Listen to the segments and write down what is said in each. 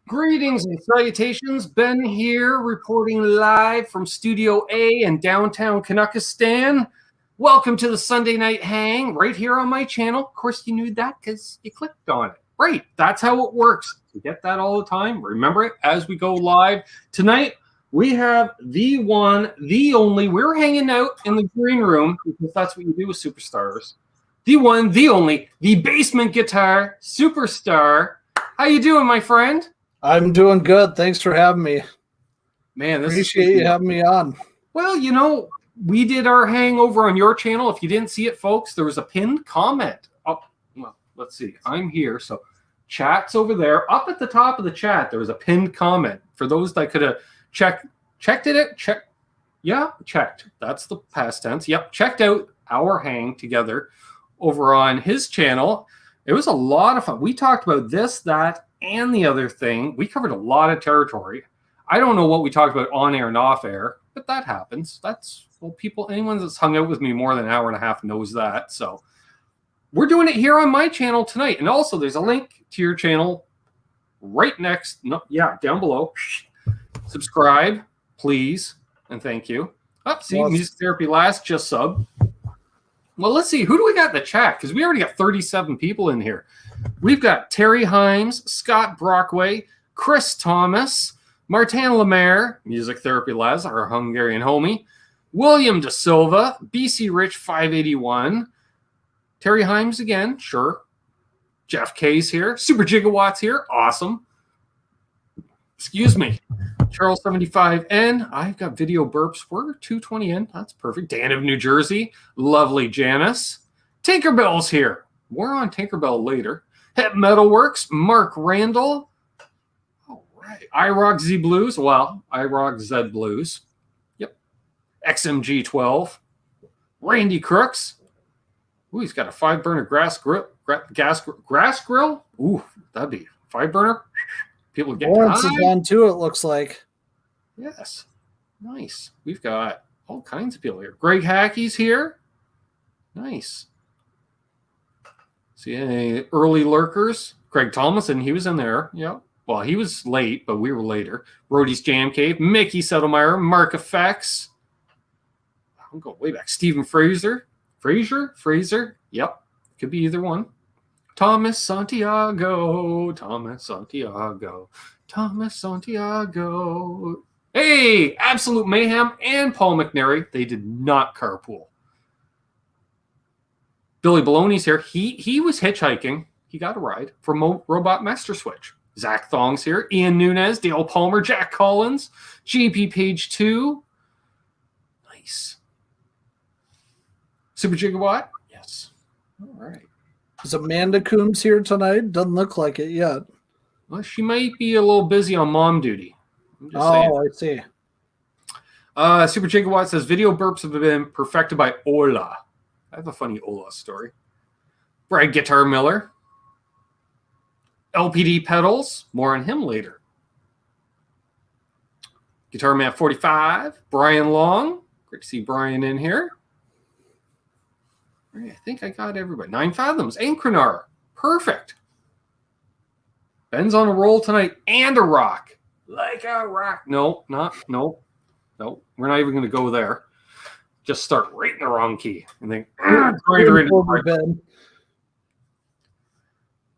Greetings and salutations. Ben here, reporting live from Studio A in downtown Canuckistan. Welcome to the Sunday Night Hang right here on my channel. Of course, you knew that because you clicked on it. Right, that's how it works. You get that all the time. Remember it as we go live. Tonight, we have the one, the only. We're hanging out in the green room because that's what you do with superstars. The one, the only, the basement guitar superstar. How you doing, my friend? I'm doing good. Thanks for having me. Man, appreciate you having me on. Well, you know, we did our hangover on your channel. If you didn't see it, folks, there was a pinned comment. Oh, well, let's see. I'm here. So chat's over there. Up at the top of the chat, there was a pinned comment. For those that could have checked it. Yeah, checked. That's the past tense. Yep, checked out our hang together over on his channel. It was a lot of fun. We talked about this, that, and the other thing. We covered a lot of territory. I don't know what we talked about on air and off air, but that happens. That's, well, people, anyone that's hung out with me more than an hour and a half knows that. So we're doing it here on my channel tonight. And also there's a link to your channel right next. No, yeah, down below. Subscribe, please. And thank you. Oh, see, Music Therapy Last just sub. Well, let's see. Who do we got in the chat? Because we already got 37 people in here. We've got Terry Himes, Scott Brockway, Chris Thomas, Martin Lemaire, Music Therapy Les, our Hungarian homie, William De Silva, BC Rich 581, Terry Himes again, sure. Jeff K's here, Super Gigawatts here, awesome. Excuse me. Charles 75N, I've got video burps. We're 220N, that's perfect. Dan of New Jersey, lovely Janice. Tinkerbell's here. More on Tinkerbell later. Het Metalworks, Mark Randall. All right. iRock Z Blues. Well, iRock Z Blues. Yep. XMG12. Randy Crooks. Ooh, he's got a 5-burner grass grill. Ooh, that'd be 5-burner. People get Lawrence is on too, it looks like. Yes. Nice. We've got all kinds of people here. Greg Hackey's here. Nice. See any early lurkers? Craig Thomason, he was in there. Yep. Well, he was late, but we were later. Brody's Jam Cave, Mickey Settlemeyer, Mark Effects. I'm going way back. Stephen Fraser. Yep. Could be either one. Thomas Santiago. Hey, Absolute Mayhem and Paul McNary. They did not carpool. Billy Baloney's here. He was hitchhiking. He got a ride from Robot Master Switch. Zach Thong's here. Ian Nunez, Dale Palmer, Jack Collins, GP Page 2. Nice. Super Gigawatt? Yes. All right. Is Amanda Coombs here tonight? Doesn't look like it yet. Well, she might be a little busy on mom duty. Oh, I see. Super Gigawatt says, video burps have been perfected by Ola. I have a funny Ola story. Brad Guitar Miller. LPD Pedals. More on him later. Guitar Man 45. Brian Long. Great to see Brian in here. I think I got everybody. 9 Fathoms. Anchronar. Perfect. Ben's on a roll tonight. And a rock. Like a rock. No. We're not even going to go there. Just start right in the wrong key and then into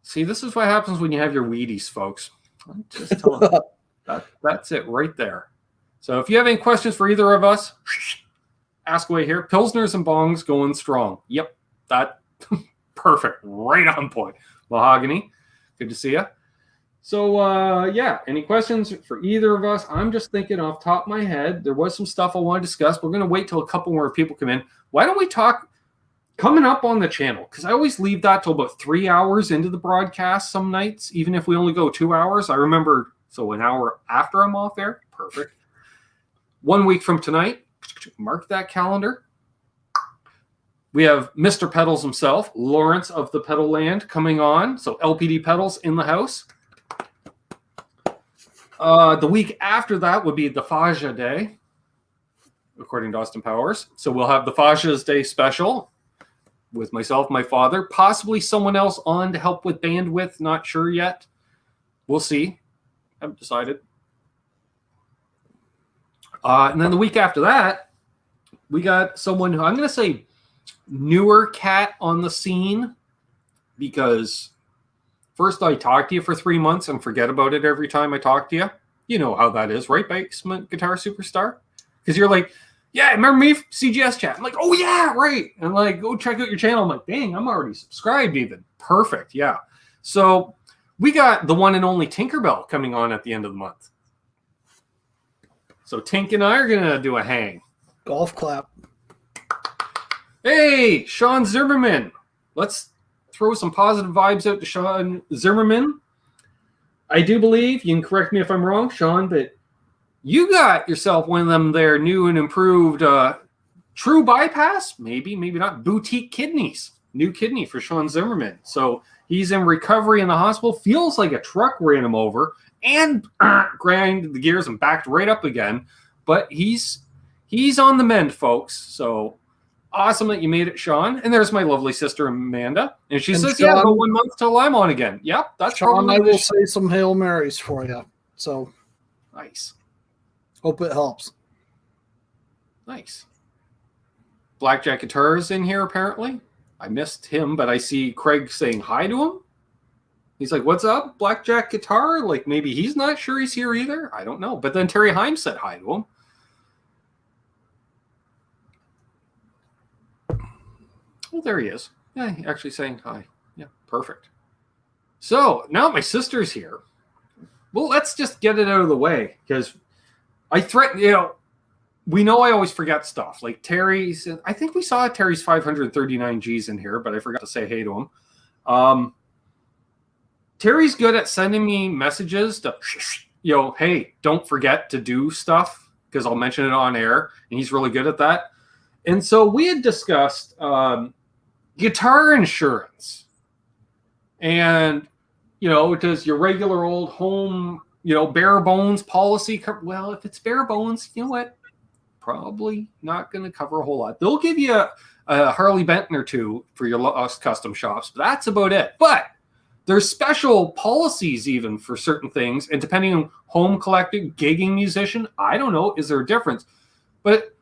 See, this is what happens when you have your Wheaties, folks. I'm just telling you. That's it right there. So if you have any questions for either of us, ask away here. Pilsners and bongs going strong. Yep, that perfect. Right on point. Mahogany, good to see you. So, yeah, any questions for either of us? I'm just thinking off the top of my head. There was some stuff I want to discuss. We're going to wait till a couple more people come in. Why don't we talk coming up on the channel? Because I always leave that till about 3 hours into the broadcast some nights, even if we only go 2 hours. I remember, so an hour after I'm off air. Perfect. 1 week from tonight, mark that calendar. We have Mr. Pedals himself, Lawrence of the Pedal Land, coming on. So LPD Pedals in the house. The week after that would be the Faja Day, according to Austin Powers. So we'll have the Faja's Day special with myself, my father, possibly someone else on to help with bandwidth. Not sure yet. We'll see. Haven't decided. And then the week after that, we got someone who I'm going to say newer cat on the scene, because first I talk to you for 3 months and forget about it every time I talk to you. You know how that is, right, Basement Guitar Superstar? Because you're like, yeah, remember me from CGS chat? I'm like, oh yeah, right. And like, go check out your channel. I'm like, dang, I'm already subscribed even. Perfect, yeah. So we got the one and only Tinkerbell coming on at the end of the month. So Tink and I are going to do a hang. Golf clap. Hey, Sean Zimmerman. Let's throw some positive vibes out to Sean Zimmerman. I do believe, you can correct me if I'm wrong, Sean, but you got yourself one of them there new and improved true bypass, maybe not, boutique kidneys. New kidney for Sean Zimmerman. So he's in recovery in the hospital. Feels like a truck ran him over and grind the gears and backed right up again. But he's on the mend, folks. So awesome that you made it, Sean. And there's my lovely sister, Amanda. And she says, Sean, yeah, about 1 month till I'm on again. Yep, that's Sean, I will say some Hail Marys for you. So nice. Hope it helps. Nice. Blackjack Guitars in here, apparently. I missed him, but I see Craig saying hi to him. He's like, what's up, Blackjack Guitar? Like, maybe he's not sure he's here either. I don't know. But then Terry Himes said hi to him. Oh, there he is. Yeah, actually saying hi. Yeah, perfect. So now my sister's here. Well, let's just get it out of the way, because I threaten, we know I always forget stuff. Like Terry's, I think we saw Terry's 539 Gs in here, but I forgot to say hey to him. Terry's good at sending me messages to, hey, don't forget to do stuff, because I'll mention it on air, and he's really good at that. And so we had discussed guitar insurance. And, does your regular old home, bare bones policy cover? Well, if it's bare bones, you know what? Probably not going to cover a whole lot. They'll give you a Harley Benton or two for your lost custom shops, but that's about it. But there's special policies even for certain things, and depending on home collecting, gigging musician, I don't know, is there a difference? But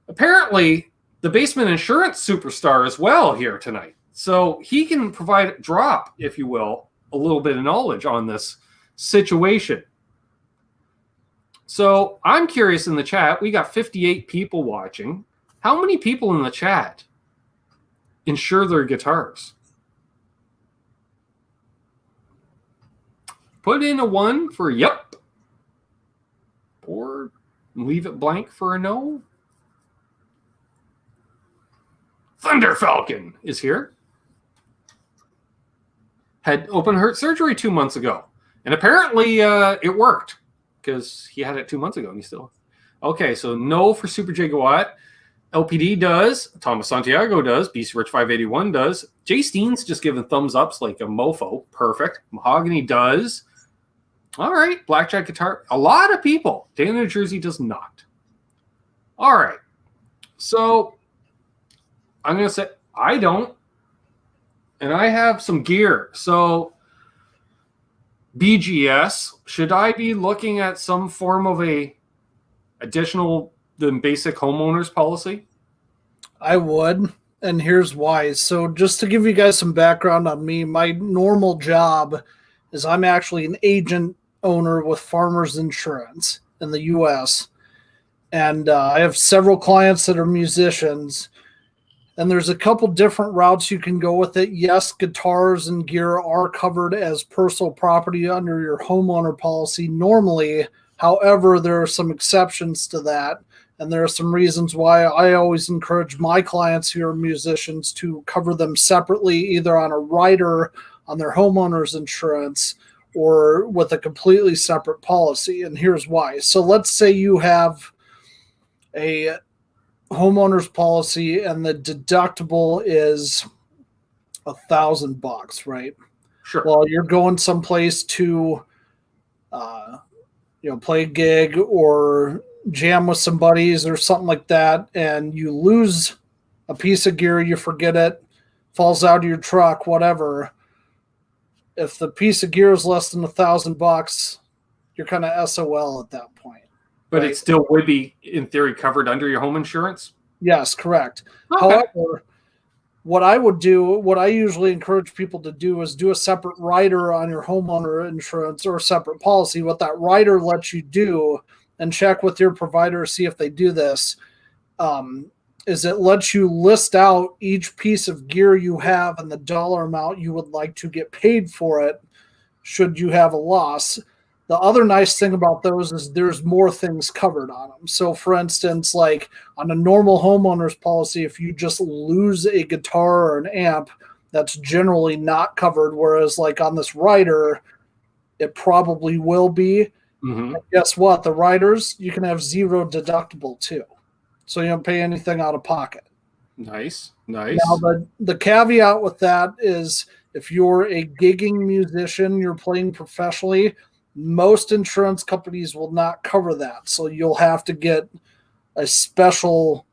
apparently the Basement Insurance Superstar is well here tonight. So he can provide drop, if you will, a little bit of knowledge on this situation. So I'm curious in the chat, we got 58 people watching. How many people in the chat insure their guitars? Put in a 1 for yep. Or leave it blank for a no. Thunder Falcon is here. Had open heart surgery 2 months ago. And apparently it worked, because he had it 2 months ago and he still. Okay, so no for Super Gigawatt. LPD does. Thomas Santiago does. BC Rich 581 does. Jay Steen's just giving thumbs ups like a mofo. Perfect. Mahogany does. All right. Blackjack Guitar. A lot of people. Dana, New Jersey does not. All right. So I'm going to say I don't. And I have some gear. So BGS, should I be looking at some form of a additional than basic homeowners policy? I would, and here's why. So just to give you guys some background on me, my normal job is I'm actually an agent owner with Farmers Insurance in the U.S. And I have several clients that are musicians. And there's a couple different routes you can go with it. Yes, guitars and gear are covered as personal property under your homeowner policy normally. However, there are some exceptions to that. And there are some reasons why I always encourage my clients who are musicians to cover them separately, either on a rider on their homeowner's insurance or with a completely separate policy. And here's why. So let's say you have a homeowner's policy and the deductible is $1,000, right? Sure. Well, you're going someplace to, play a gig or jam with some buddies or something like that, and you lose a piece of gear, you forget it, falls out of your truck, whatever. If the piece of gear is less than $1,000, you're kind of SOL at that point. But right? it still would be, in theory, covered under your home insurance? Yes, correct. Okay. However, what I usually encourage people to do is do a separate rider on your homeowner insurance or a separate policy. What that rider lets you do, and check with your provider, see if they do this, is it lets you list out each piece of gear you have and the dollar amount you would like to get paid for it should you have a loss. The other nice thing about those is there's more things covered on them. So for instance, like on a normal homeowner's policy, if you just lose a guitar or an amp, that's generally not covered. Whereas like on this rider, it probably will be. Mm-hmm. And guess what? The riders, you can have zero deductible too. So you don't pay anything out of pocket. Nice. Now, the caveat with that is if you're a gigging musician, you're playing professionally, most insurance companies will not cover that. So you'll have to get a special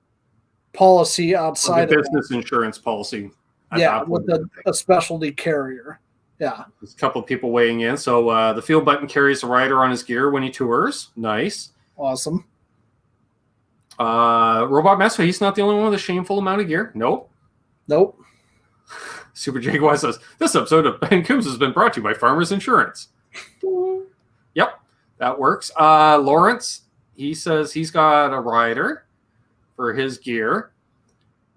policy outside of business insurance policy. Yeah, with a specialty carrier. Yeah. There's a couple of people weighing in. So the Field Button carries a rider on his gear when he tours. Nice. Awesome. Robot Master, he's not the only one with a shameful amount of gear. Nope. Super Jaguar says, this episode of Ben Coombs has been brought to you by Farmers Insurance. Yep, that works. Lawrence, he says he's got a rider for his gear.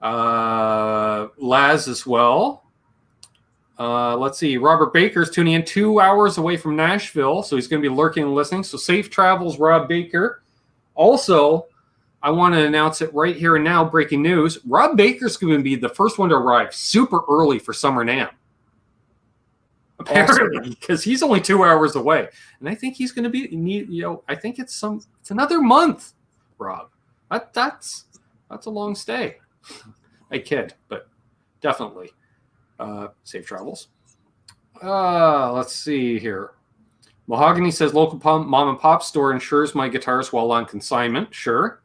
Laz as well. Let's see. Robert Baker's tuning in 2 hours away from Nashville, so he's going to be lurking and listening. So safe travels, Rob Baker. Also, I want to announce it right here and now. Breaking news. Rob Baker's going to be the first one to arrive super early for Summer NAMM. Apparently, because he's only 2 hours away. And I think he's going to be, I think it's another month, Rob. That's a long stay. I kid, but definitely. Safe travels. Let's see here. Mahogany says local mom and pop store insures my guitars while on consignment. Sure.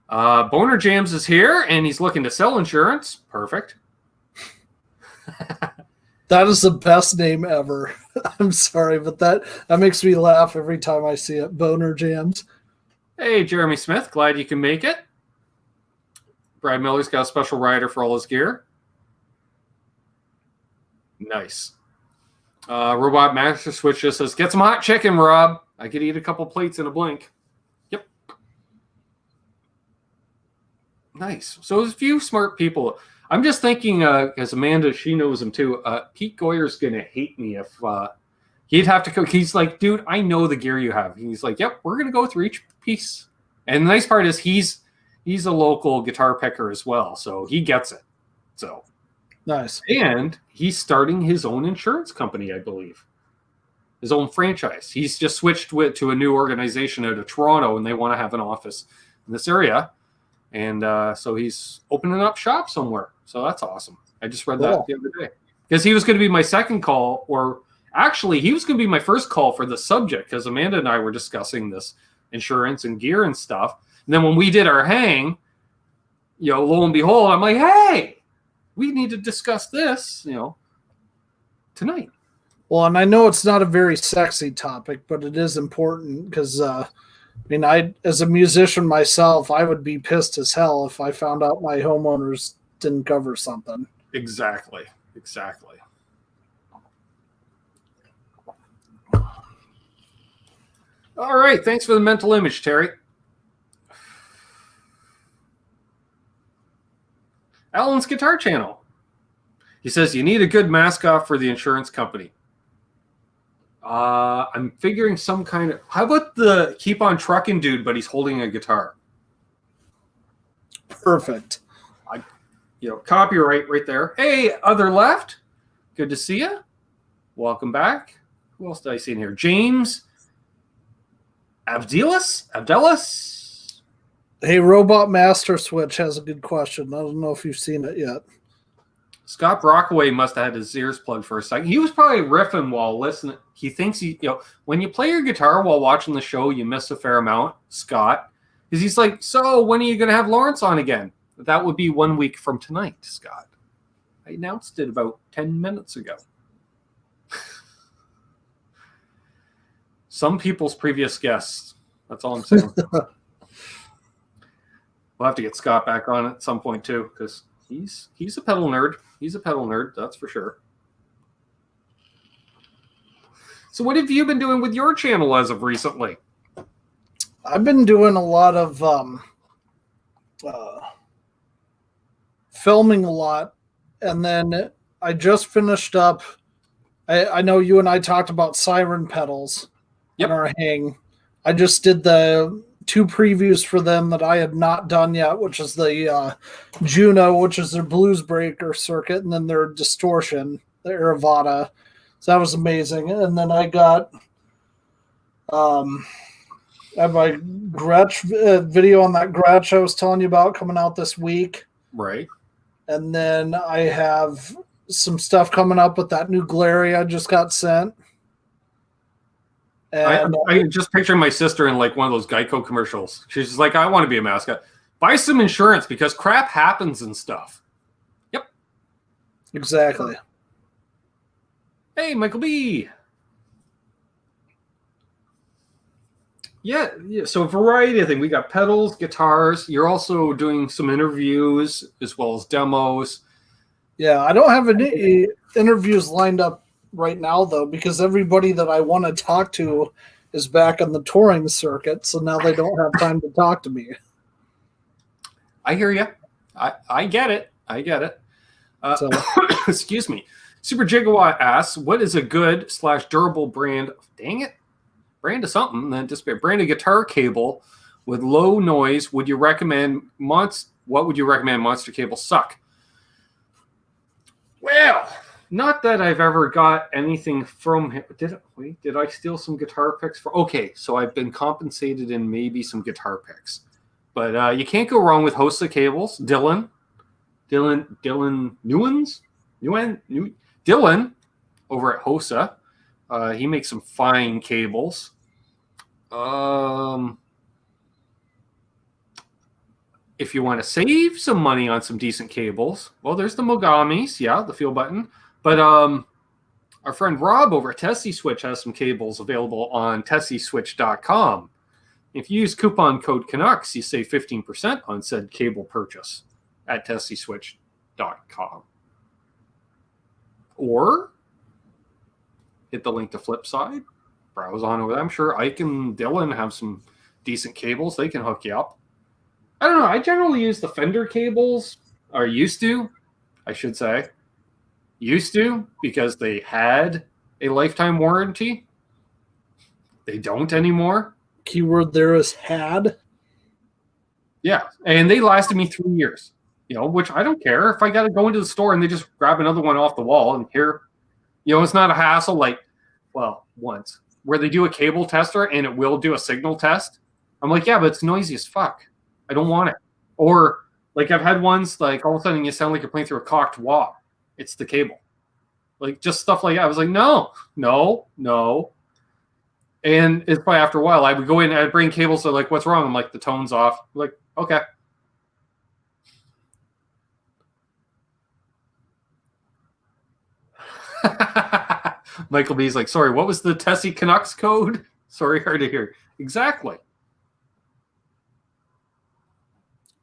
Boner Jams is here and he's looking to sell insurance. Perfect. That is the best name ever. I'm sorry, but that makes me laugh every time I see it. Boner Jams. Hey, Jeremy Smith. Glad you can make it. Brad Miller's got a special rider for all his gear. Nice. Robot Master Switch just says, get some hot chicken, Rob. I could eat a couple plates in a blink. Yep. Nice. So there's a few smart people. I'm just thinking, as Amanda, she knows him too. Pete Goyer's going to hate me if he'd have to cook. He's like, dude, I know the gear you have. He's like, yep, we're going to go through each piece. And the nice part is he's a local guitar picker as well. So he gets it. So nice. And he's starting his own insurance company, I believe. His own franchise. He's just switched to a new organization out of Toronto, and they want to have an office in this area. And so he's opening up shop somewhere. So that's awesome. I just read that the other day. Because he was going to be my second call, or actually he was going to be my first call for the subject, because Amanda and I were discussing this insurance and gear and stuff. And then when we did our hang, lo and behold, I'm like, hey, we need to discuss this, tonight. Well, and I know it's not a very sexy topic, but it is important because, I, as a musician myself, I would be pissed as hell if I found out my homeowners didn't cover something. Exactly. All right. Thanks for the mental image, Terry. Alan's Guitar Channel. He says, you need a good mascot for the insurance company. I'm figuring some kind of... How about the Keep on Trucking dude, but he's holding a guitar? Perfect. Copyright right there. Hey, other left. Good to see you. Welcome back. Who else did I see in here? James Abdelis? Hey, Robot Master Switch has a good question. I don't know if you've seen it yet. Scott Brockaway must have had his ears plugged for a second. He was probably riffing while listening. He thinks when you play your guitar while watching the show, you miss a fair amount, Scott. Because he's like, so when are you going to have Lawrence on again? That would be 1 week from tonight, Scott. I announced it about 10 minutes ago. some people's previous guests. That's all I'm saying. We'll have to get Scott back on at some point too, because he's a pedal nerd. He's a pedal nerd, that's for sure. So what have you been doing with your channel as of recently? I've been doing a lot of filming a lot, and then I just finished up. I know you and I talked about Siren pedals in our hang. I just did the 2 previews for them that I had not done yet, which is the Juno, which is their blues breaker circuit, and then their distortion, the Aravata. So that was amazing. And then I got I have my Gretsch video on that Gretsch I was telling you about coming out this week. Right. And then I have some stuff coming up with that new Glary I just got sent. And I just picturing my sister in like one of those Geico commercials. She's just like, I want to be a mascot. Buy some insurance because crap happens and stuff. Yep. Exactly. Hey, Michael B. Yeah. So a variety of things. We got pedals, guitars. You're also doing some interviews as well as demos. Yeah, I don't have any interviews lined up right now, though, because everybody that I want to talk to is back on the touring circuit, so now they don't have time to talk to me. I hear you. I get it. I get it. Excuse me. Super Gigawatt asks, what is a good / durable brand? Dang it. Brand of something. Then just brand of guitar cable with low noise. Would you recommend what would you recommend Monster cables suck? Well, not that I've ever got anything from him. Did I steal some guitar picks? Okay, so I've been compensated in maybe some guitar picks. But you can't go wrong with Hosa cables. Dylan over at Hosa. He makes some fine cables. If you want to save some money on some decent cables, well, there's the Mogamis, the feel button. But our friend Rob over at Tesi Switch has some cables available on tesiswitch.com. If you use coupon code Canucks, you save 15% on said cable purchase at tesiswitch.com. Or hit the link to Flipside, browse on over there. I'm sure Ike and Dylan have some decent cables. They can hook you up. I don't know. I generally use the Fender cables, or used to, I should say. Used to, because they had a lifetime warranty. They don't anymore. Keyword there is had. Yeah, and they lasted me 3 years, which I don't care. If I got to go into the store and they just grab another one off the wall and here, it's not a hassle like, once, where they do a cable tester and it will do a signal test. I'm like, yeah, but it's noisy as fuck. I don't want it. Or, like, I've had ones, like, all of a sudden you sound like you're playing through a cocked wah. It's the cable. Like, just stuff like that. I was like, no. And it's probably after a while, I would go in and I'd bring cables. So, like, what's wrong? I'm like, the tone's off. I'm like, okay. Michael B's like, sorry, what was the Tesi Canucks code? Sorry, hard to hear. Exactly.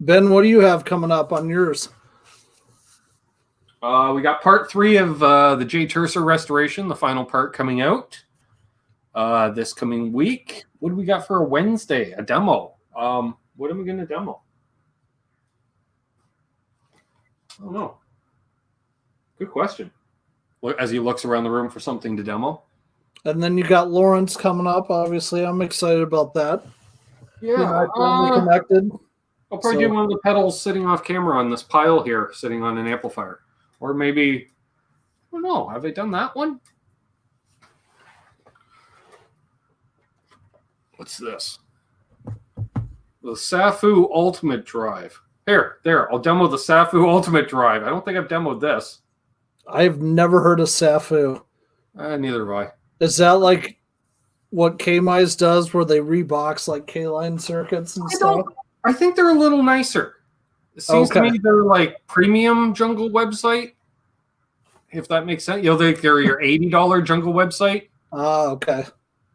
Ben, what do you have coming up on yours? We got part 3 of the Jay Tercer restoration, the final part coming out this coming week. What do we got for a Wednesday? A demo. What am I going to demo? I don't know. Good question. As he looks around the room for something to demo. And then you got Lawrence coming up. Obviously, I'm excited about that. Yeah. Connected. I'll probably do one of the pedals sitting off camera on this pile here, sitting on an amplifier. Or maybe, I don't know, have they done that one? What's this? The Safu Ultimate Drive. There, I'll demo the Safu Ultimate Drive. I don't think I've demoed this. I've never heard of Safu. Neither have I. Is that like what K-Mize does where they rebox like K-line circuits and stuff? I think they're a little nicer. It seems to me they're like premium Jungle website, if that makes sense. They're your $80 Jungle website. Oh, okay.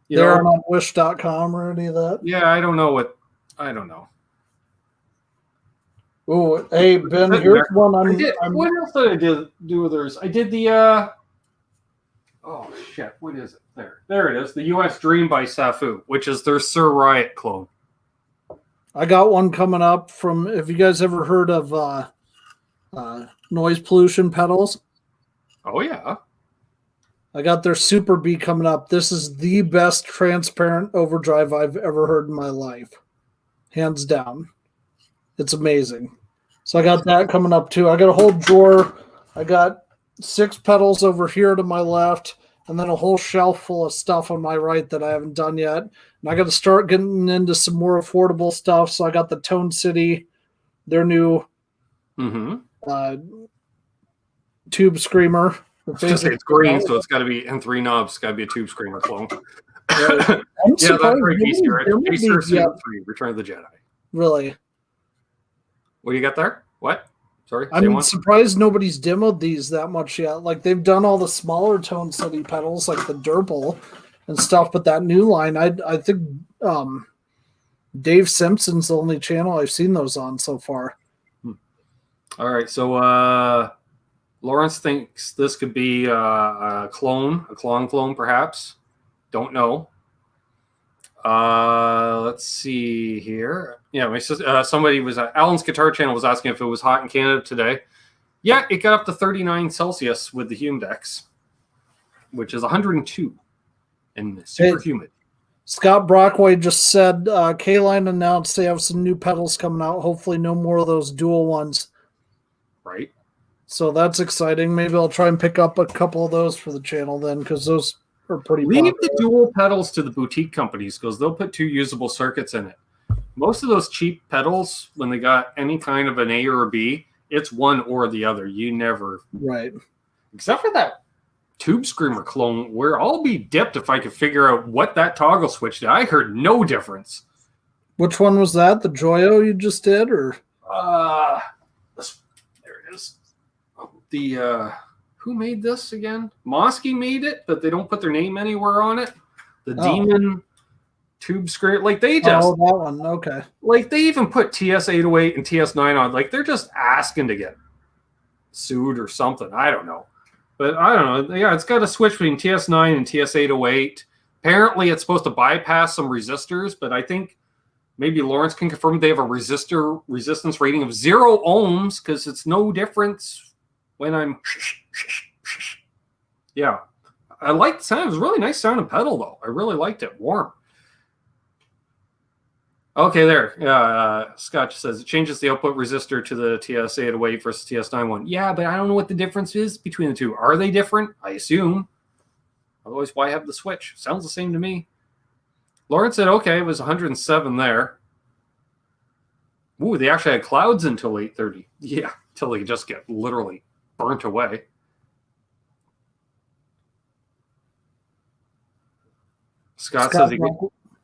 They aren't on wish.com or any of that? Yeah, I don't know. Oh, hey, Ben, here's one. What else did I do with theirs? I did the, oh, shit. What is it? There it is. The U.S. Dream by Safu, which is their Sir Riot clone. I got one coming up from, have you guys ever heard of noise pollution pedals? Oh, yeah. I got their Super B coming up. This is the best transparent overdrive I've ever heard in my life. Hands down. It's amazing. So I got that coming up too. I got a whole drawer. I got 6 pedals over here to my left, and then a whole shelf full of stuff on my right that I haven't done yet. And I got to start getting into some more affordable stuff. So I got the Tone City, their new tube screamer. It's green, so it's got to be, and 3 knobs. It's got to be a tube screamer clone. I'm yeah, that's very PC, right? Pacer Suit 3, Return of the Jedi. Really? What do you got there? What? Sorry. I'm surprised nobody's demoed these that much yet. Like, they've done all the smaller Tone City pedals, like the Durple and stuff, but that new line, I think Dave Simpson's the only channel I've seen those on so far. All right, so Lawrence thinks this could be a clone perhaps. Don't know. Let's see here. Yeah, somebody was Alan's Guitar Channel was asking if it was hot in Canada today. Yeah, it got up to 39 Celsius with the Humidex, which is 102 and super humid. Scott Brockway just said K-Line announced they have some new pedals coming out. Hopefully no more of those dual ones. Right. So that's exciting. Maybe I'll try and pick up a couple of those for the channel then, because those are pretty Leave popular. the dual pedals to the boutique companies because they'll put 2 usable circuits in it. Most of those cheap pedals, when they got any kind of an A or a B, it's one or the other. You never... Right. Except for that Tube Screamer clone, where I'll be dipped if I could figure out what that toggle switch did. I heard no difference. Which one was that? The Joyo you just did? Or there it is. The... Who made this again? Mosky made it, but they don't put their name anywhere on it. The Demon Tube Screamer. Like, they just... Oh, that one. Okay. Like, they even put TS-808 and TS-9 on. Like, they're just asking to get sued or something. I don't know. But I don't know. Yeah, it's got a switch between TS-9 and TS-808. Apparently, it's supposed to bypass some resistors, but I think maybe Lawrence can confirm they have a resistance rating of 0 ohms because it's no difference when I'm... Yeah. I like the sound. It was a really nice sounding pedal, though. I really liked it. Warm. Okay, there. Scott says it changes the output resistor to the TS-808 versus TS-91. Yeah, but I don't know what the difference is between the two. Are they different? I assume. Otherwise, why have the switch? Sounds the same to me. Lawrence said, okay, it was 107 there. Ooh, they actually had clouds until 8:30. Yeah, until they just get literally burnt away. Scott says,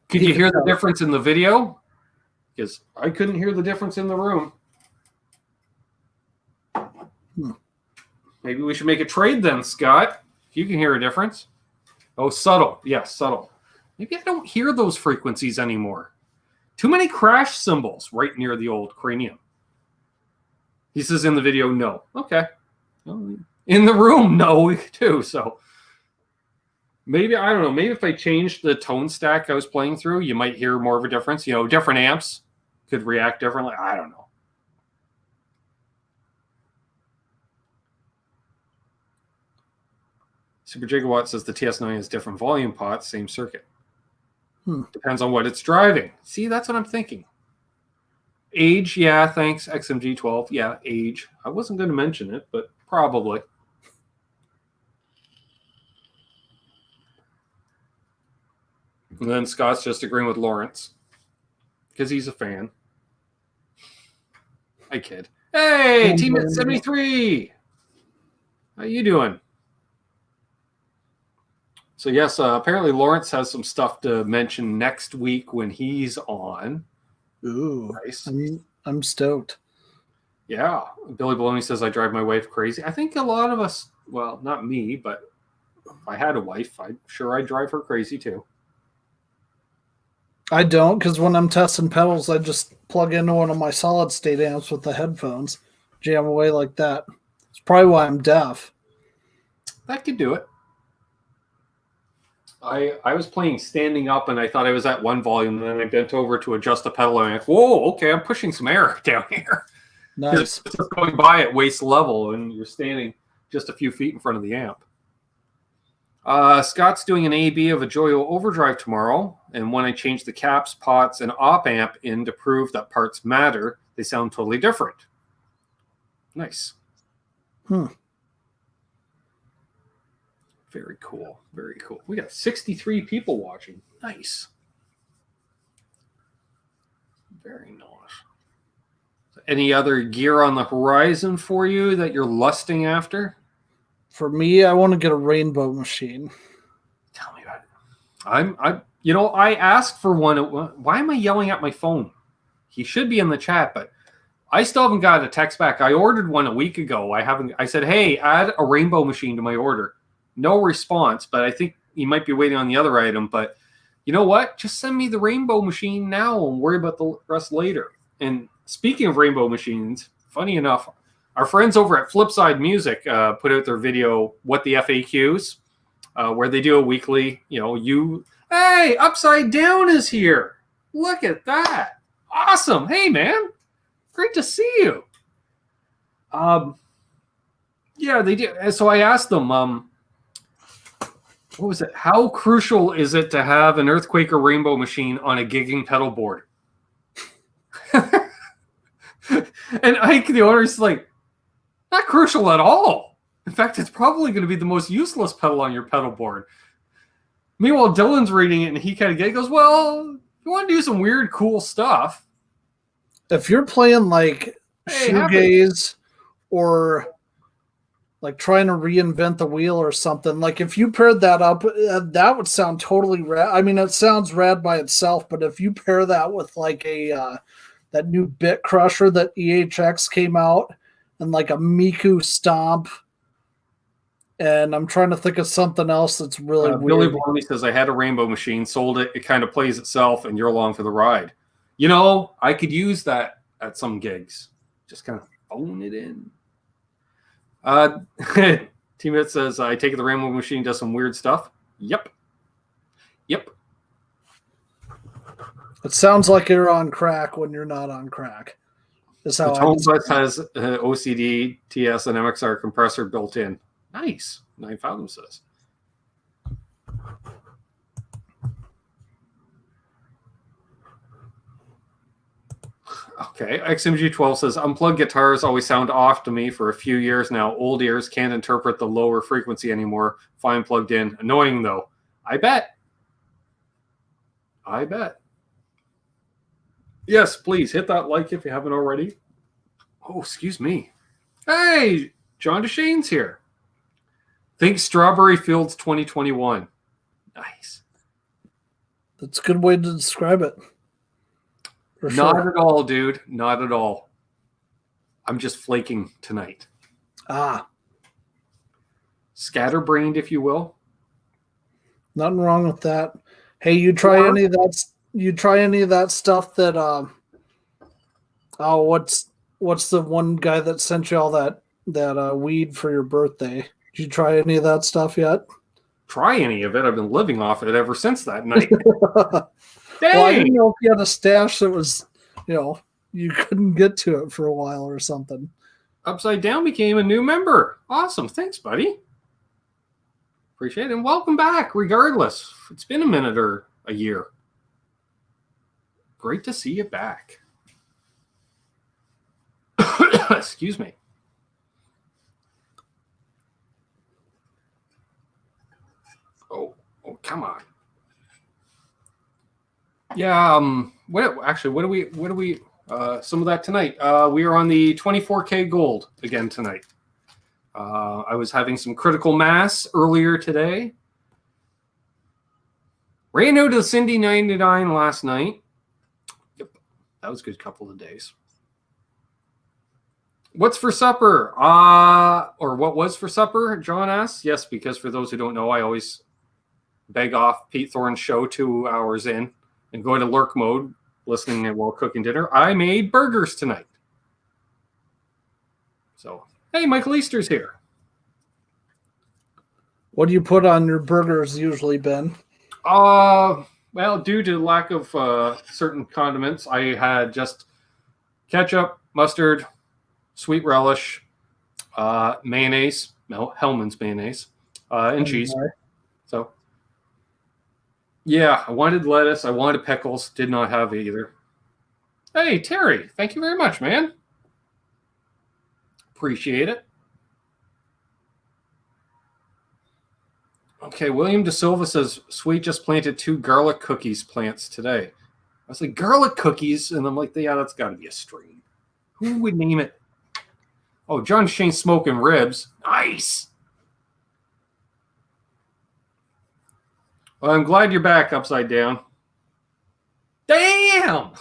could you hear the difference in the video? Because I couldn't hear the difference in the room. Maybe we should make a trade then, Scott. If you can hear a difference. Oh, subtle. Yes, subtle. Maybe I don't hear those frequencies anymore. Too many crash cymbals right near the old cranium. He says in the video, no. Okay. In the room, no, too. So maybe, I don't know, maybe if I changed the tone stack I was playing through, you might hear more of a difference. You know, different amps could react differently. I don't know. Super Gigawatt says the TS9 has different volume pots, same circuit. Depends on what it's driving. See, that's what I'm thinking. Age, yeah, thanks. XMG12, yeah, age. I wasn't going to mention it, but probably. And then Scott's just agreeing with Lawrence because he's a fan. I kid. Hey, Team at 73. How you doing? So yes, apparently Lawrence has some stuff to mention next week when he's on. Ooh, nice. I'm stoked. Yeah, Billy Baloney says I drive my wife crazy. I think a lot of us, well, not me, but if I had a wife, I'm sure I'd drive her crazy too. I don't, because when I'm testing pedals, I just plug into one of my solid state amps with the headphones, jam away like that. It's probably why I'm deaf. That could do it. I was playing standing up, and I thought I was at one volume, and then I bent over to adjust the pedal, and I'm like, whoa, okay, I'm pushing some air down here. Nice. It's just going by at waist level, and you're standing just a few feet in front of the amp. Scott's doing an A/B of a Joyo Overdrive tomorrow, and when I change the caps, pots, and op amp in to prove that parts matter, they sound totally different. Nice. Very cool. Very cool. We got 63 people watching. Nice. Very nice. Any other gear on the horizon for you that you're lusting after? For me, I want to get a rainbow machine. Tell me about it. I asked for one. Why am I yelling at my phone? He should be in the chat, but I still haven't got a text back. I ordered one a week ago. I said, hey, add a rainbow machine to my order. No response, but I think you might be waiting on the other item. But you know what? Just send me the rainbow machine now and worry about the rest later. And speaking of rainbow machines, funny enough, our friends over at Flipside Music put out their video, What the FAQs, where they do a weekly, hey, Upside Down is here. Look at that. Awesome. Hey, man. Great to see you. Yeah, they do. So I asked them, what was it? How crucial is it to have an Earthquaker rainbow machine on a gigging pedal board? And Ike, the owner, is like, not crucial at all. In fact, it's probably going to be the most useless pedal on your pedal board. Meanwhile, Dylan's reading it, and he kind of goes, well, if you want to do some weird, cool stuff. If you're playing like shoegaze or like trying to reinvent the wheel or something, like if you paired that up, that would sound totally rad. I mean, it sounds rad by itself, but if you pair that with like that new bit crusher that EHX came out and like a Miku stomp, and I'm trying to think of something else that's really weird. Billy Blondie says, I had a rainbow machine, sold it, it kind of plays itself, and you're along for the ride. I could use that at some gigs. Just kind of phone it in. Teammate says, I take it the rainbow machine does some weird stuff. Yep. It sounds like you're on crack when you're not on crack. That's how the Tone Bus has OCD, TS, and MXR compressor built in. Nice. 9 Fathom says. Okay. XMG12 says, unplugged guitars always sound off to me for a few years now. Old ears can't interpret the lower frequency anymore. Fine plugged in. Annoying, though. I bet. Yes, please hit that like if you haven't already. Oh, excuse me. Hey, John DeShane's here. Think Strawberry Fields 2021. Nice. That's a good way to describe it. Not at all, dude. Not at all. I'm just flaking tonight. Scatterbrained, if you will. Nothing wrong with that. Hey, you try any of that? You try any of that stuff that? What's the one guy that sent you all that weed for your birthday? Did you try any of that stuff yet? Try any of it? I've been living off it ever since that night. Well, I didn't know if you had a stash that was, you couldn't get to it for a while or something. Upside Down became a new member. Awesome. Thanks, buddy. Appreciate it. And welcome back, regardless. It's been a minute or a year. Great to see you back. Excuse me. Oh, come on. Yeah, what do we some of that tonight. We are on the 24K gold again tonight. I was having some critical mass earlier today. Reno to Cindy 99 last night. Yep, that was a good couple of days. What's for supper? Or what was for supper? John asks. Yes, because for those who don't know, I always beg off Pete Thorne's show 2 hours in. and going to lurk mode, listening while cooking dinner, I made burgers tonight. So, hey, Michael Easter's here. What do you put on your burgers usually, Ben? Well, due to lack of certain condiments, I had just ketchup, mustard, sweet relish, mayonnaise, Hellman's mayonnaise, and cheese. So, yeah, I wanted lettuce. I wanted pickles. Did not have either. Hey, Terry, thank you very much, man. Appreciate it. Okay, William De Silva says, Sweet just planted 2 garlic cookies plants today. I was like, garlic cookies? And I'm like, yeah, that's got to be a stream. Who would name it? Oh, John Shane smoking ribs. Nice. Well, I'm glad you're back, Upside Down. Damn!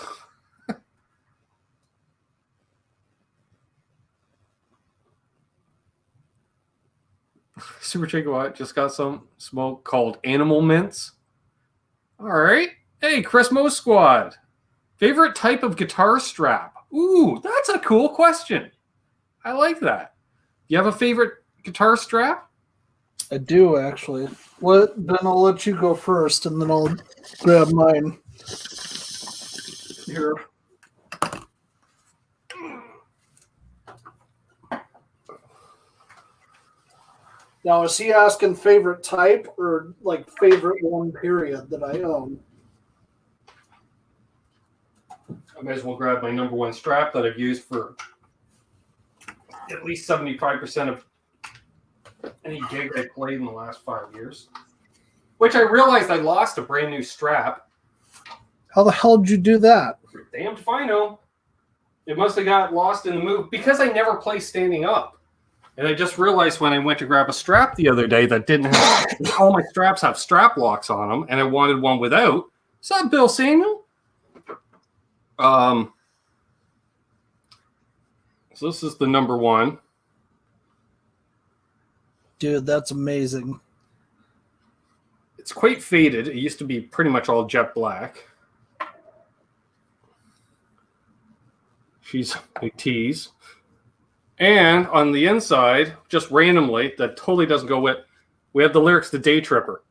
Super Chico just got some smoke called Animal Mints. All right. Hey, Chris Mo Squad. Favorite type of guitar strap? Ooh, that's a cool question. I like that. You have a favorite guitar strap? I do, actually. Then I'll let you go first, and then I'll grab mine. Here. Now, is he asking favorite type or like favorite one period that I own? I might as well grab my number one strap that I've used for at least 75% of any gig I played in the last 5 years. Which I realized I lost a brand new strap. How the hell did you do that? Damned if I know. It must have got lost in the move because I never play standing up. And I just realized when I went to grab a strap the other day that didn't have all my straps have strap locks on them, and I wanted one without. What's up, Bill Samuel? So this is the number one. Dude, that's amazing. It's quite faded. It used to be pretty much all jet black. She's big tease. And on the inside, just randomly, that totally doesn't go with, we have the lyrics to Day Tripper.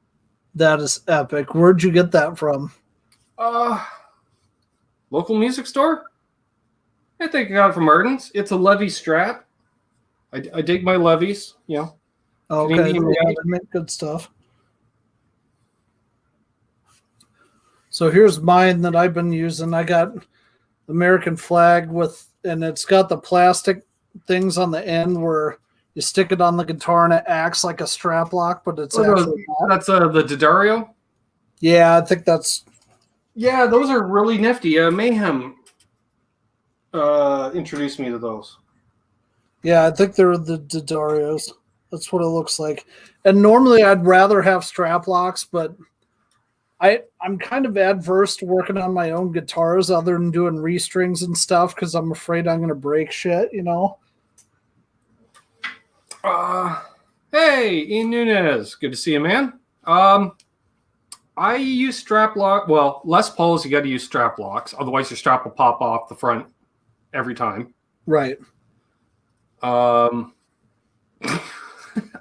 That is epic. Where'd you get that from? Local music store? I think I got it from Ardens. It's a Levy strap. I dig my Levies, you know. Okay, yeah, they make good stuff. So here's mine that I've been using. I got American flag and it's got the plastic things on the end where you stick it on the guitar and it acts like a strap lock, but it's actually not. That's the D'Addario? Yeah, I think that's... Yeah, those are really nifty. Mayhem introduced me to those. Yeah, I think they're the D'Addarios. That's what it looks like. And normally I'd rather have strap locks, but I'm kind of adverse to working on my own guitars other than doing restrings and stuff because I'm afraid I'm going to break shit, you know? Hey, Ian Nunez. Good to see you, man. I use strap lock. Well, Les Pauls, you got to use strap locks. Otherwise, your strap will pop off the front every time. Right.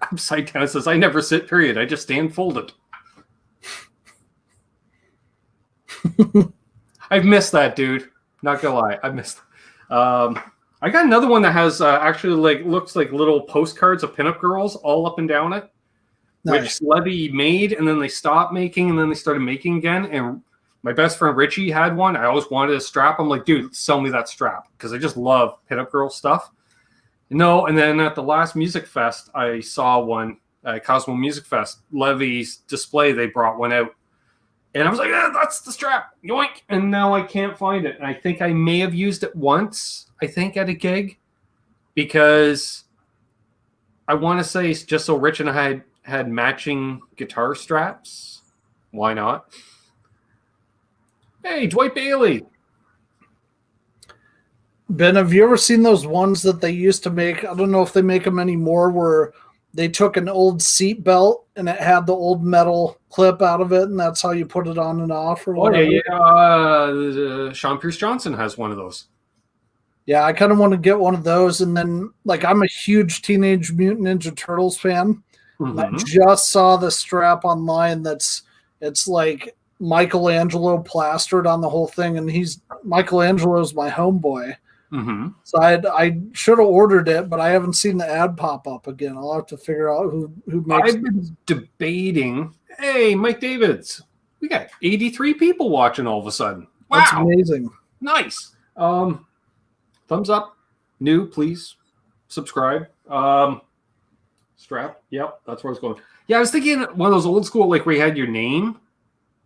Upside Down says, I never sit, period. I just stand folded. I've missed that, dude. Not gonna lie. I missed I got another one that has actually looks like little postcards of pinup girls all up and down it. Nice. Which Levy made, and then they stopped making, and then they started making again. And my best friend Richie had one. I always wanted a strap. I'm like, dude, sell me that strap because I just love pinup girl stuff. No, and then at the last Music Fest, I saw one at Cosmo Music Fest. Levy's display, they brought one out. And I was like, that's the strap. Yoink. And now I can't find it. And I think I may have used it once, I think, at a gig. Because I want to say, just so Rich and I had matching guitar straps. Why not? Hey, Dwight Bailey. Ben, have you ever seen those ones that they used to make? I don't know if they make them anymore, where they took an old seat belt and it had the old metal clip out of it, and that's how you put it on and off or whatever. Sean Pierce Johnson has one of those. Yeah, I kind of want to get one of those. And then, like, I'm a huge Teenage Mutant Ninja Turtles fan. Mm-hmm. I just saw the strap online it's like Michelangelo plastered on the whole thing, and Michelangelo's my homeboy. Mm-hmm. So I should have ordered it, but I haven't seen the ad pop up again. I'll have to figure out who makes it. I've been debating. Hey, Mike Davids, we got 83 people watching all of a sudden. Wow, That's amazing. Nice. Thumbs up. New, please subscribe. Strap. Yep, that's where I was going. Yeah, I was thinking one of those old school, like where you had your name.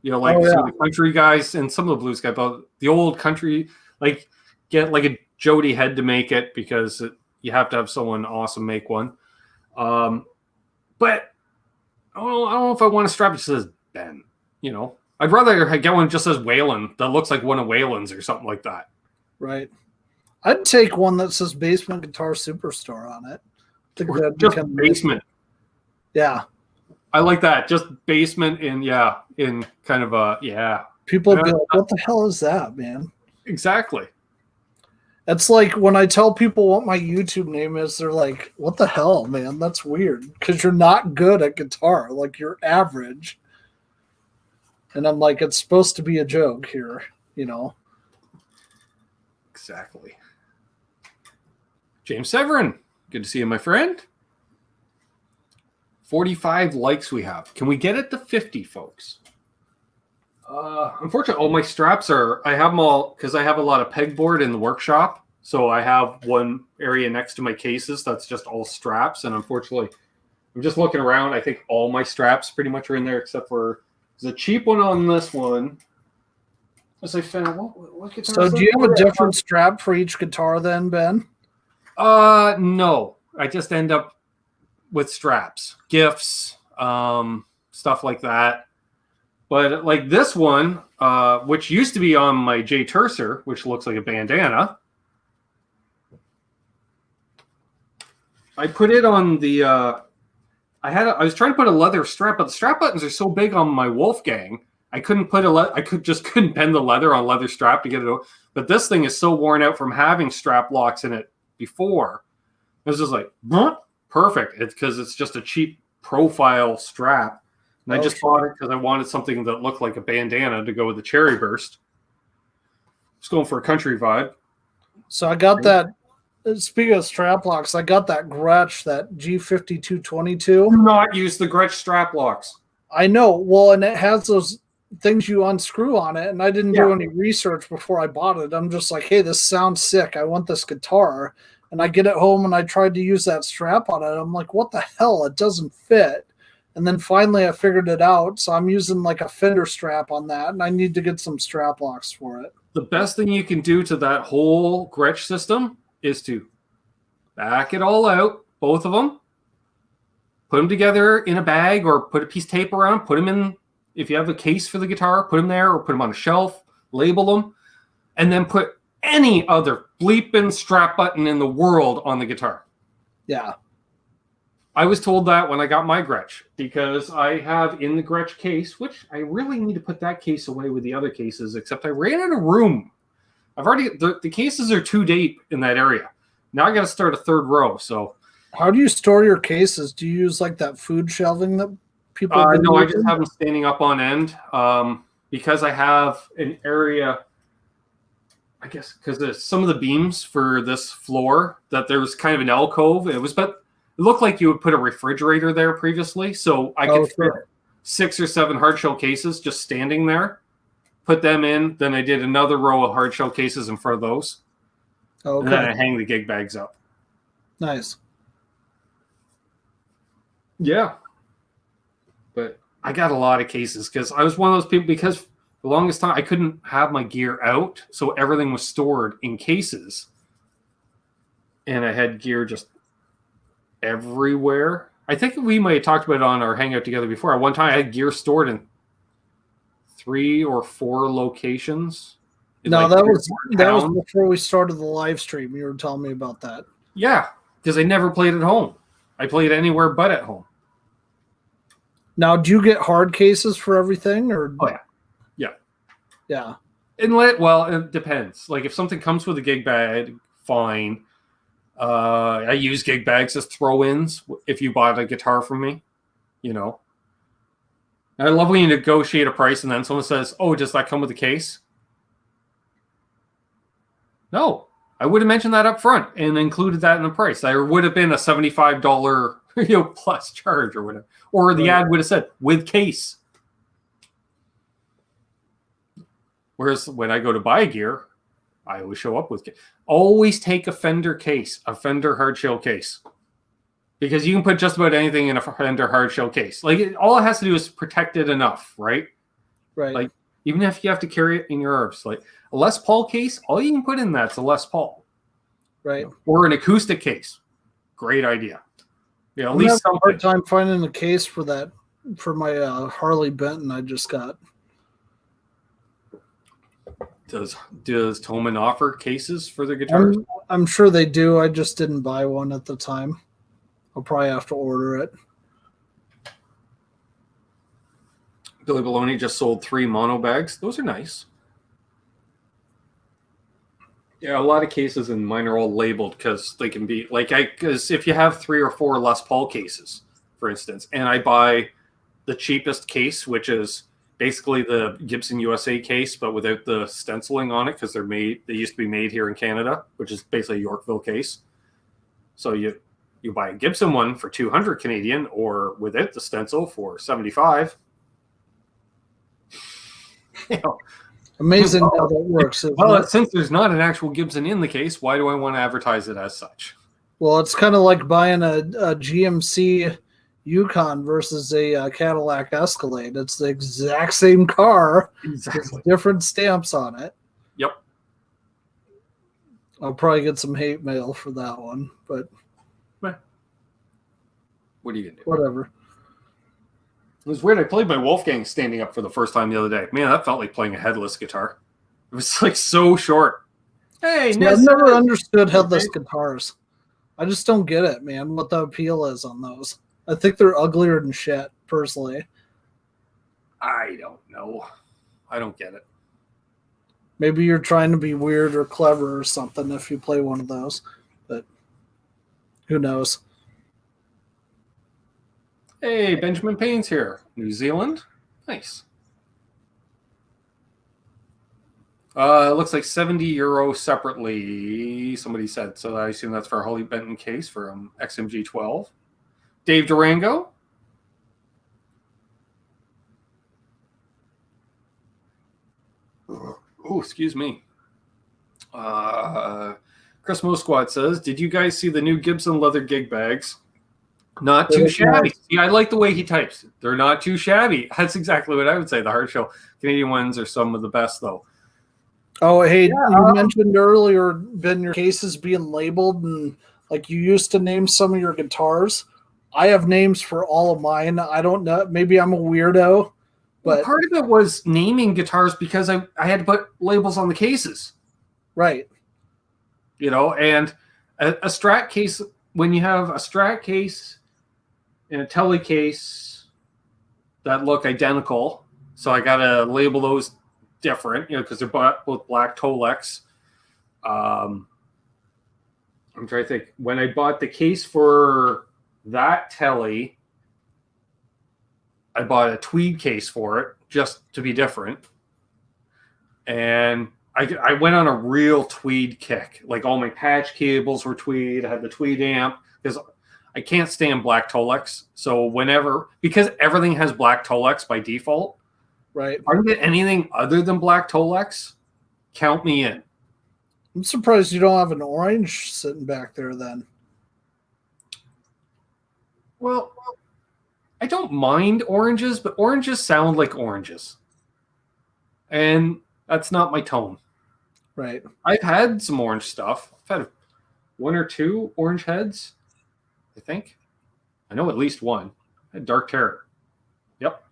You know, like some of the country guys and some of the blues guys, but the old country, like get like a Jody head to make it because you have to have someone awesome make one. But I don't know if I want a strap that says Ben. You know, I'd rather get one that just says Waylon that looks like one of Waylon's or something like that. Right. I'd take one that says Basement Guitar Superstore on it. Just basement. Yeah. I like that. Just basement in kind of a, yeah. People would be like, what the hell is that, man? Exactly. It's like when I tell people what my YouTube name is, they're like, what the hell, man? That's weird. Because you're not good at guitar. Like, you're average. And I'm like, it's supposed to be a joke here, you know? Exactly. James Severin. Good to see you, my friend. 45 likes we have. Can we get it to 50, folks? Unfortunately, all my straps I have them all because I have a lot of pegboard in the workshop. So I have one area next to my cases that's just all straps. And unfortunately, I'm just looking around. I think all my straps pretty much are in there except for there's a cheap one on this one. As I found, what guitar? So do you have a different strap for each guitar then, Ben? No. I just end up with straps, gifts, stuff like that. But like this one, which used to be on my J Tercer, which looks like a bandana, I put it on the. I was trying to put a leather strap, but the strap buttons are so big on my Wolfgang, I couldn't put couldn't bend the leather on a leather strap to get it. But this thing is so worn out from having strap locks in it before. It was just like perfect. It's because it's just a cheap profile strap. And I just bought it because I wanted something that looked like a bandana to go with the Cherry Burst. Just going for a country vibe. So I got that. Speaking of strap locks, I got that Gretsch, that G5222. Do not use the Gretsch strap locks. I know. Well, and it has those things you unscrew on it, and I didn't do any research before I bought it. I'm just like, hey, this sounds sick. I want this guitar. And I get it home, and I tried to use that strap on it. I'm like, what the hell? It doesn't fit. And then finally I figured it out. So I'm using like a fender strap on that, and I need to get some strap locks for it. The best thing you can do to that whole Gretsch system is to back it all out, both of them, put them together in a bag or put a piece of tape around, put them in, if you have a case for the guitar, put them there or put them on a shelf, label them, and then put any other bleeping strap button in the world on the guitar. Yeah. I was told that when I got my Gretsch because I have in the Gretsch case, which I really need to put that case away with the other cases, except I ran out of room. I've already, the cases are too deep in that area. Now I got to start a third row. So how do you store your cases? Do you use like that food shelving that people no, using? I just have them standing up on end because I have an area, I guess, because there's some of the beams for this floor that there was kind of an alcove. It looked like you would put a refrigerator there previously. So I could fit 6 or 7 hard shell cases just standing there, put them in. Then I did another row of hard shell cases in front of those. Okay. And then I hang the gig bags up. Nice. Yeah. But I got a lot of cases because I was one of those people, because for the longest time I couldn't have my gear out. So everything was stored in cases. And I had gear just everywhere. I think we might have talked about it on our hangout together before. At one time I had gear stored in 3 or 4 locations. No, that was before we started the live stream. You were telling me about that. Yeah, because I never played at home. I played anywhere but at home. Now, do you get hard cases for everything, or? Oh yeah. Yeah. It depends. Like if something comes with a gig bag, fine. I use gig bags as throw-ins if you bought a guitar from me. You know. I love when you negotiate a price and then someone says, "Oh, does that come with a case?" No, I would have mentioned that up front and included that in the price. There would have been a $75 plus charge or whatever, or the ad would have said with case. Whereas when I go to buy gear, I always show up with case. Always take a Fender case, a Fender hardshell case, because you can put just about anything in a Fender hardshell case. Like all it has to do is protect it enough, right? Right. Like even if you have to carry it in your arms, like a Les Paul case, all you can put in that's a Les Paul, right? Or an acoustic case. Great idea. Yeah, at least something. Hard time finding a case for that for my Harley Benton I just got. Does Toman offer cases for their guitars? I'm sure they do. I just didn't buy one at the time. I'll probably have to order it. Billy Baloney just sold 3 mono bags. Those are nice. Yeah, a lot of cases and mine are all labeled because they can be because if you have 3 or 4 Les Paul cases, for instance, and I buy the cheapest case, which is basically the Gibson USA case, but without the stenciling on it because they used to be made here in Canada, which is basically a Yorkville case. So you buy a Gibson one for 200 Canadian or without the stencil for 75. Amazing how that works. Since there's not an actual Gibson in the case, why do I want to advertise it as such? Well, it's kind of like buying a GMC Yukon versus a Cadillac Escalade. It's the exact same car. Exactly. Different stamps on it. Yep. I'll probably get some hate mail for that one, but what are you going to do? Whatever. It was weird. I played my Wolfgang standing up for the first time the other day. Man, that felt like playing a headless guitar. It was like so short. Hey, see, I've never understood headless guitars. I just don't get it, man, what the appeal is on those. I think they're uglier than shit, personally. I don't know. I don't get it. Maybe you're trying to be weird or clever or something if you play one of those, but who knows? Hey, Benjamin Payne's here. New Zealand. Nice. It looks like €70 separately, somebody said. So I assume that's for a Holly Benton case for XMG 12. Dave Durango. Oh, excuse me. Chris Mo Squad says, did you guys see the new Gibson leather gig bags? Not too shabby. Yeah, I like the way he types. They're not too shabby. That's exactly what I would say. The hardshell Canadian ones are some of the best, though. Oh, hey, you mentioned earlier, Ben, your cases being labeled, and like you used to name some of your guitars. I have names for all of mine. I don't know. Maybe I'm a weirdo. But part of it was naming guitars because I had to put labels on the cases. Right. And a Strat case, when you have a Strat case and a Tele case that look identical, so I got to label those different, because they're both black Tolex. I'm trying to think. When I bought the case for that Tele, I bought a tweed case for it just to be different. And I went on a real tweed kick. Like all my patch cables were tweed. I had the tweed amp because I can't stand black Tolex. So because everything has black Tolex by default, right? If I can get anything other than black Tolex, count me in. I'm surprised you don't have an orange sitting back there then. Well, I don't mind oranges, but oranges sound like oranges. And that's not my tone. Right. I've had some orange stuff. I've had 1 or 2 orange heads, I think. I know at least one. I had Dark Terror. Yep.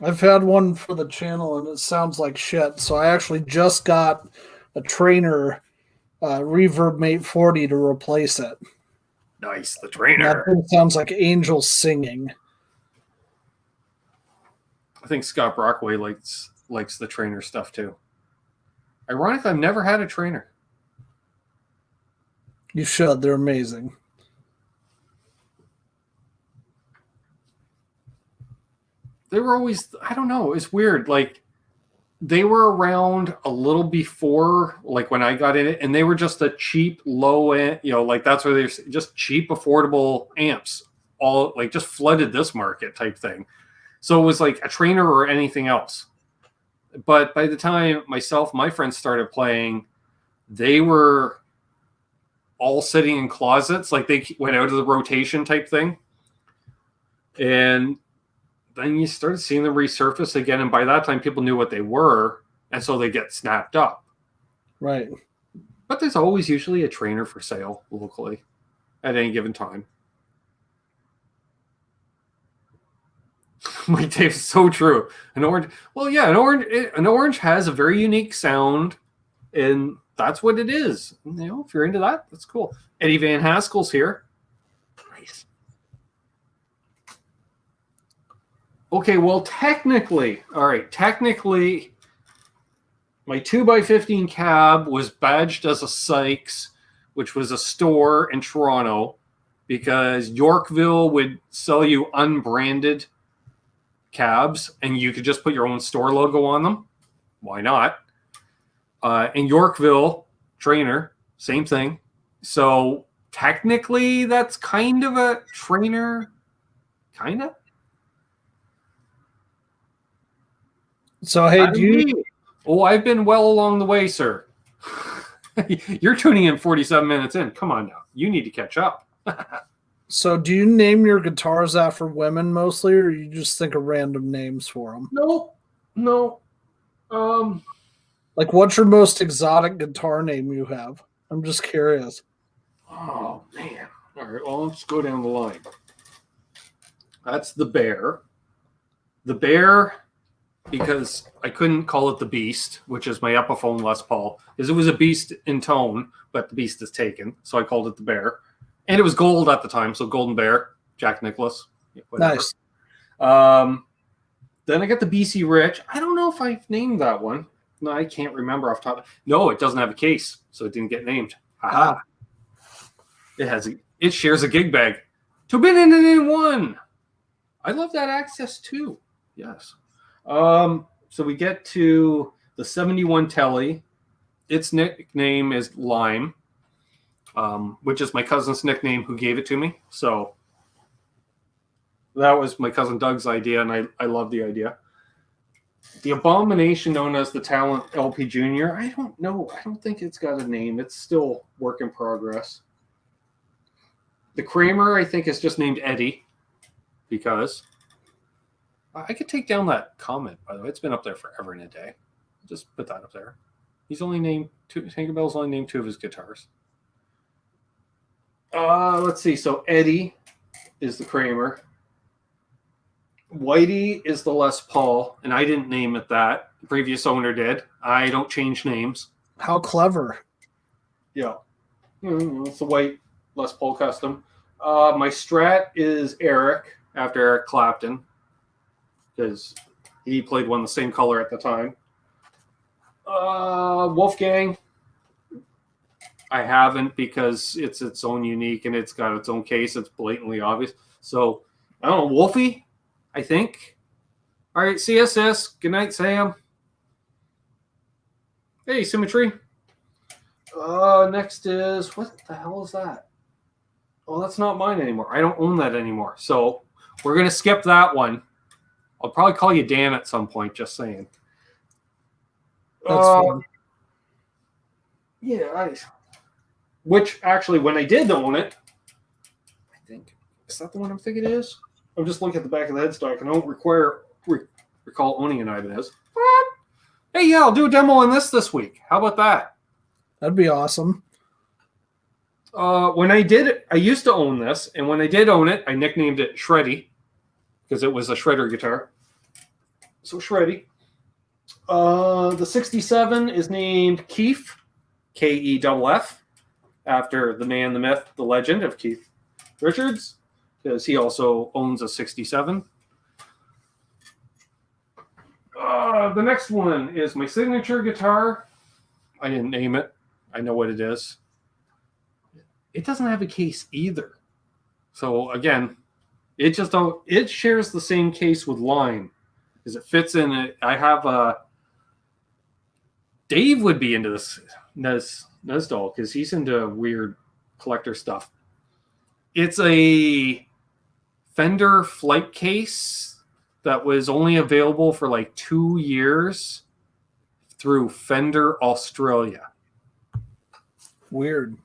I've had one for the channel, and it sounds like shit. So I actually just got a Trainer Reverb Mate 40 to replace it. Nice, the That trainer. thing sounds like angels singing. I think Scott Brockway likes the trainer stuff too. Ironic, I've never had a trainer. You should. They're amazing. They were always, I don't know, it's weird. Like, they were around a little before, like when I got in it, and they were just a cheap, low end, like that's where they're just cheap, affordable amps, all like just flooded this market type thing. So it was like a trainer or anything else. But by the time my friends started playing, they were all sitting in closets, like they went out of the rotation type thing. And then you started seeing them resurface again, and by that time people knew what they were, and so they get snapped up. Right. But there's always usually a trainer for sale locally at any given time. Mike Dave is so true. An orange has a very unique sound, and that's what it is. If you're into that, that's cool. Eddie Van Haskell's here. Nice. Okay, well, technically, my 2x15 cab was badged as a Sykes, which was a store in Toronto, because Yorkville would sell you unbranded cabs, and you could just put your own store logo on them. Why not? In Yorkville, trainer, same thing. So technically, that's kind of a trainer, kind of. So, hey, I've been well along the way, sir. You're tuning in 47 minutes in. Come on now. You need to catch up. So do you name your guitars after women mostly, or you just think of random names for them? No. Like, what's your most exotic guitar name you have? I'm just curious. Oh, man. All right, well, let's go down the line. That's the Bear. The Bear, because I couldn't call it the Beast, which is my Epiphone Les Paul, because it was a Beast in tone, but the Beast is taken, so I called it the Bear. And it was gold at the time, so Golden Bear, Jack Nicklaus. Whatever. Nice. Then I got the BC Rich. I don't know if I've named that one. No, I can't remember off top. No, it doesn't have a case, so it didn't get named. Aha. It shares a gig bag. To be in one. I love that access too. Yes. So we get to the 71 Telly. Its nickname is Lime, which is my cousin's nickname who gave it to me. So that was my cousin Doug's idea, and I love the idea. The abomination known as the Talent LP Junior, I don't know. I don't think it's got a name. It's still work in progress. The Kramer, I think, is just named Eddie, because I could take down that comment, by the way. It's been up there forever and a day. Just put that up there. He's only named two. Tinkerbell's only named 2 of his guitars. Let's see. So Eddie is the Kramer. Whitey is the Les Paul, and I didn't name it that. The previous owner did. I don't change names. How clever. Yeah. It's the white Les Paul Custom. My Strat is Eric, after Eric Clapton, because he played one the same color at the time. Wolfgang, I haven't, because it's its own unique and it's got its own case. It's blatantly obvious. So, I don't know. Wolfie, I think. All right, CSS. Good night, Sam. Hey, Symmetry. Next is, what the hell is that? Oh, that's not mine anymore. I don't own that anymore. So we're going to skip that one. I'll probably call you Dan at some point, just saying. That's fun. Yeah, which actually, when I did own it, I think, is that the one I'm thinking it is? I'm just looking at the back of the headstock, and I don't recall owning an Ibanez. What? Hey, yeah, I'll do a demo on this week. How about that? That'd be awesome. When I did it, I used to own this, and when I did own it, I nicknamed it Shreddy, because it was a shredder guitar. So Shreddy. The 67 is named Keef, Keff, after the man, the myth, the legend of Keith. Richards, because he also owns a 67. The next one is my signature guitar. I didn't name it. I know what it is. It doesn't have a case either. So again, it shares the same case with Line, because it fits in it. I have Dave would be into this Nesdal because he's into weird collector stuff. It's a Fender flight case that was only available for like 2 years through Fender Australia. Weird.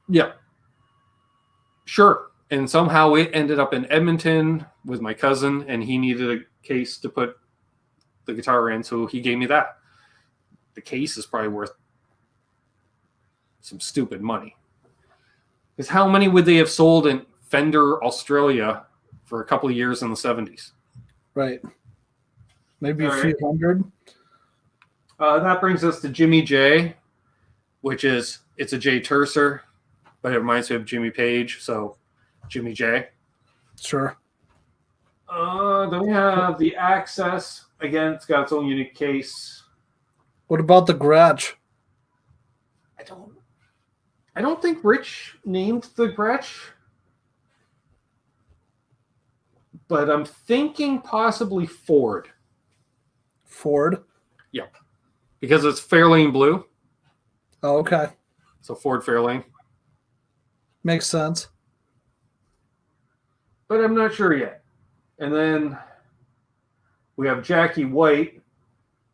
Yeah. Sure. And somehow it ended up in Edmonton with my cousin, and he needed a case to put the guitar in, so he gave me that. The case is probably worth some stupid money. Because how many would they have sold in Fender Australia for a couple of years in the 70s? Right. Maybe a few hundred. That brings us to Jimmy J, which is, it's a J Tercer, but it reminds me of Jimmy Page, so Jimmy J. Sure. Then we have the Access. Again, it's got its own unique case. What about the Gretsch? I don't think Rich named the Gretsch, but I'm thinking possibly Ford. Ford? Yep. Because it's Fairlane blue. Oh, okay. So Ford Fairlane. Makes sense. But I'm not sure yet. And then we have Jackie White,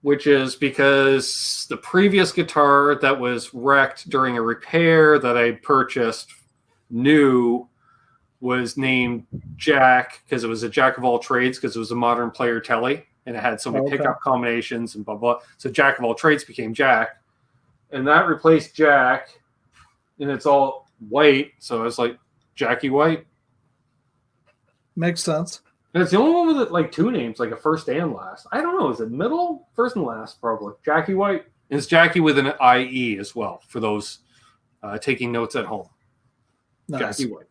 which is because the previous guitar that was wrecked during a repair that I purchased new was named Jack, because it was a jack of all trades, because it was a modern player telly, and it had so many pickup combinations and blah, blah. So jack of all trades became Jack. And that replaced Jack, and it's all white. So it's like Jackie White. Makes sense. And it's the only one with like two names, like a first and last. I don't know. Is it middle? First and last, probably. Jackie White. And it's Jackie with an IE as well, for those taking notes at home. Nice. Jackie White.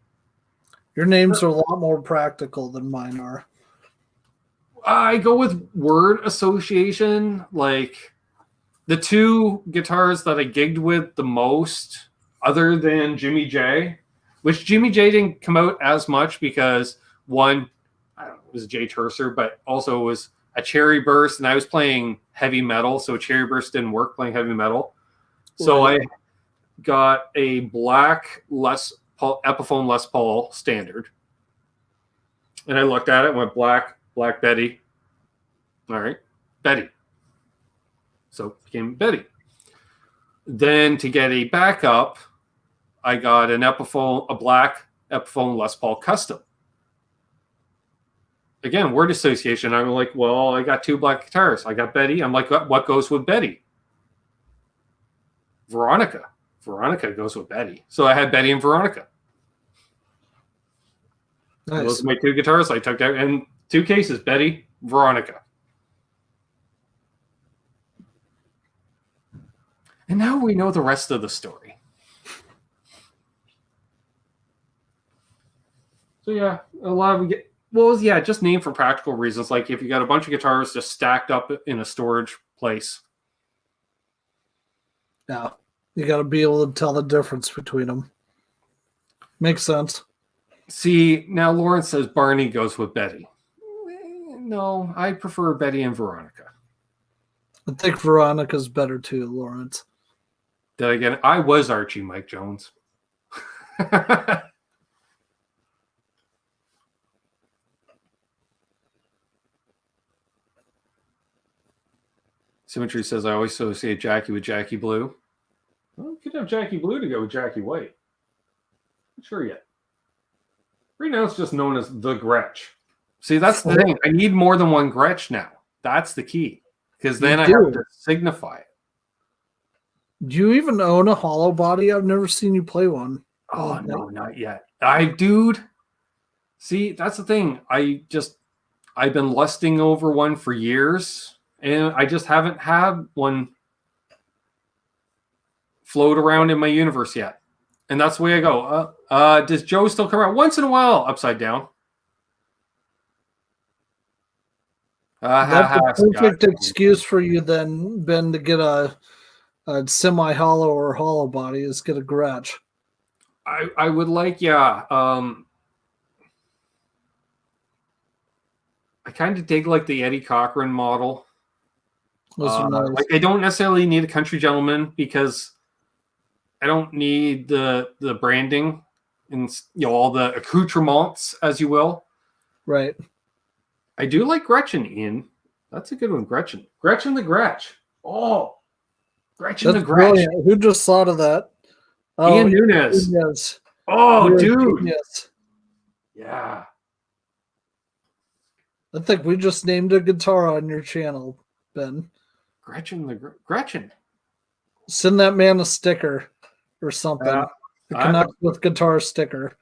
Your names are a lot more practical than mine are. I go with word association. Like the two guitars that I gigged with the most, other than Jimmy J, which Jimmy J didn't come out as much because one, I don't know, it was a J Tercer, but also it was a Cherry Burst, and I was playing heavy metal, so Cherry Burst didn't work playing heavy metal. So I got a black Epiphone Les Paul standard, and I looked at it and went black Betty. All right, Betty. So it became Betty. Then to get a backup, I got a black Epiphone Les Paul Custom. Again, word association. I'm like, well, I got two black guitars. I got Betty. I'm like, what goes with Betty? Veronica. Veronica goes with Betty. So I had Betty and Veronica. Nice. Those are my two guitars I took out. And two cases, Betty, Veronica. And now we know the rest of the story. So yeah, a lot of just name for practical reasons. Like if you got a bunch of guitars just stacked up in a storage place. Yeah, you got to be able to tell the difference between them. Makes sense. See, now Lawrence says Barney goes with Betty. No, I prefer Betty and Veronica. I think Veronica's better too, Lawrence. Then again, I was Archie Mike Jones. Symmetry says, I always associate Jackie with Jackie Blue. Well, you could have Jackie Blue to go with Jackie White. Not sure yet. Right now it's just known as the Gretsch. See, that's the thing. I need more than one Gretsch now. That's the key. Because then I have to signify it. Do you even own a hollow body? I've never seen you play one. Oh, no, not yet. See, that's the thing. I've been lusting over one for years. And I just haven't had one float around in my universe yet. And that's the way I go. Does Joe still come around? Once in a while, upside down. That's a perfect excuse for you then, Ben, to get a semi-hollow or hollow body is get a Gretsch. I would like, yeah. I kind of dig like the Eddie Cochran model. Nice. Like I don't necessarily need a country gentleman because I don't need the branding and all the accoutrements, as you will. Right. I do like Gretchen, Ian. That's a good one, Gretchen. Gretchen the Gretsch. Oh, Gretchen That's the Gretsch. brilliant. Who just thought of that? Ian Nunes. Oh, dude. Yes. Yeah. I think we just named a guitar on your channel, Ben. Gretchen. Send that man a sticker or something. The Connect with Guitar sticker.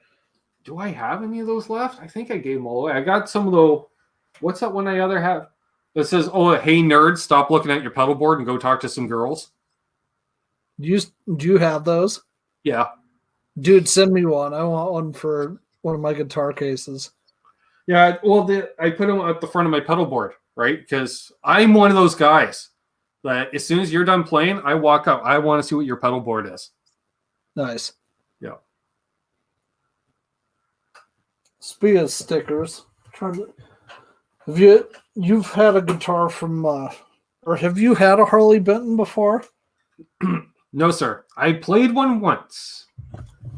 Do I have any of those left? I think I gave them all away. I got some of the. What's that one I other have? It says, "Oh, hey nerd, stop looking at your pedal board and go talk to some girls." Do you have those? Yeah. Dude, send me one. I want one for one of my guitar cases. Yeah, well, I put them at the front of my pedal board, right? Because I'm one of those guys that as soon as you're done playing, I walk up. I want to see what your pedal board is. Nice. Yeah. Speaking of stickers, you've had a guitar from, or have you had a Harley Benton before? No, sir. I played one once.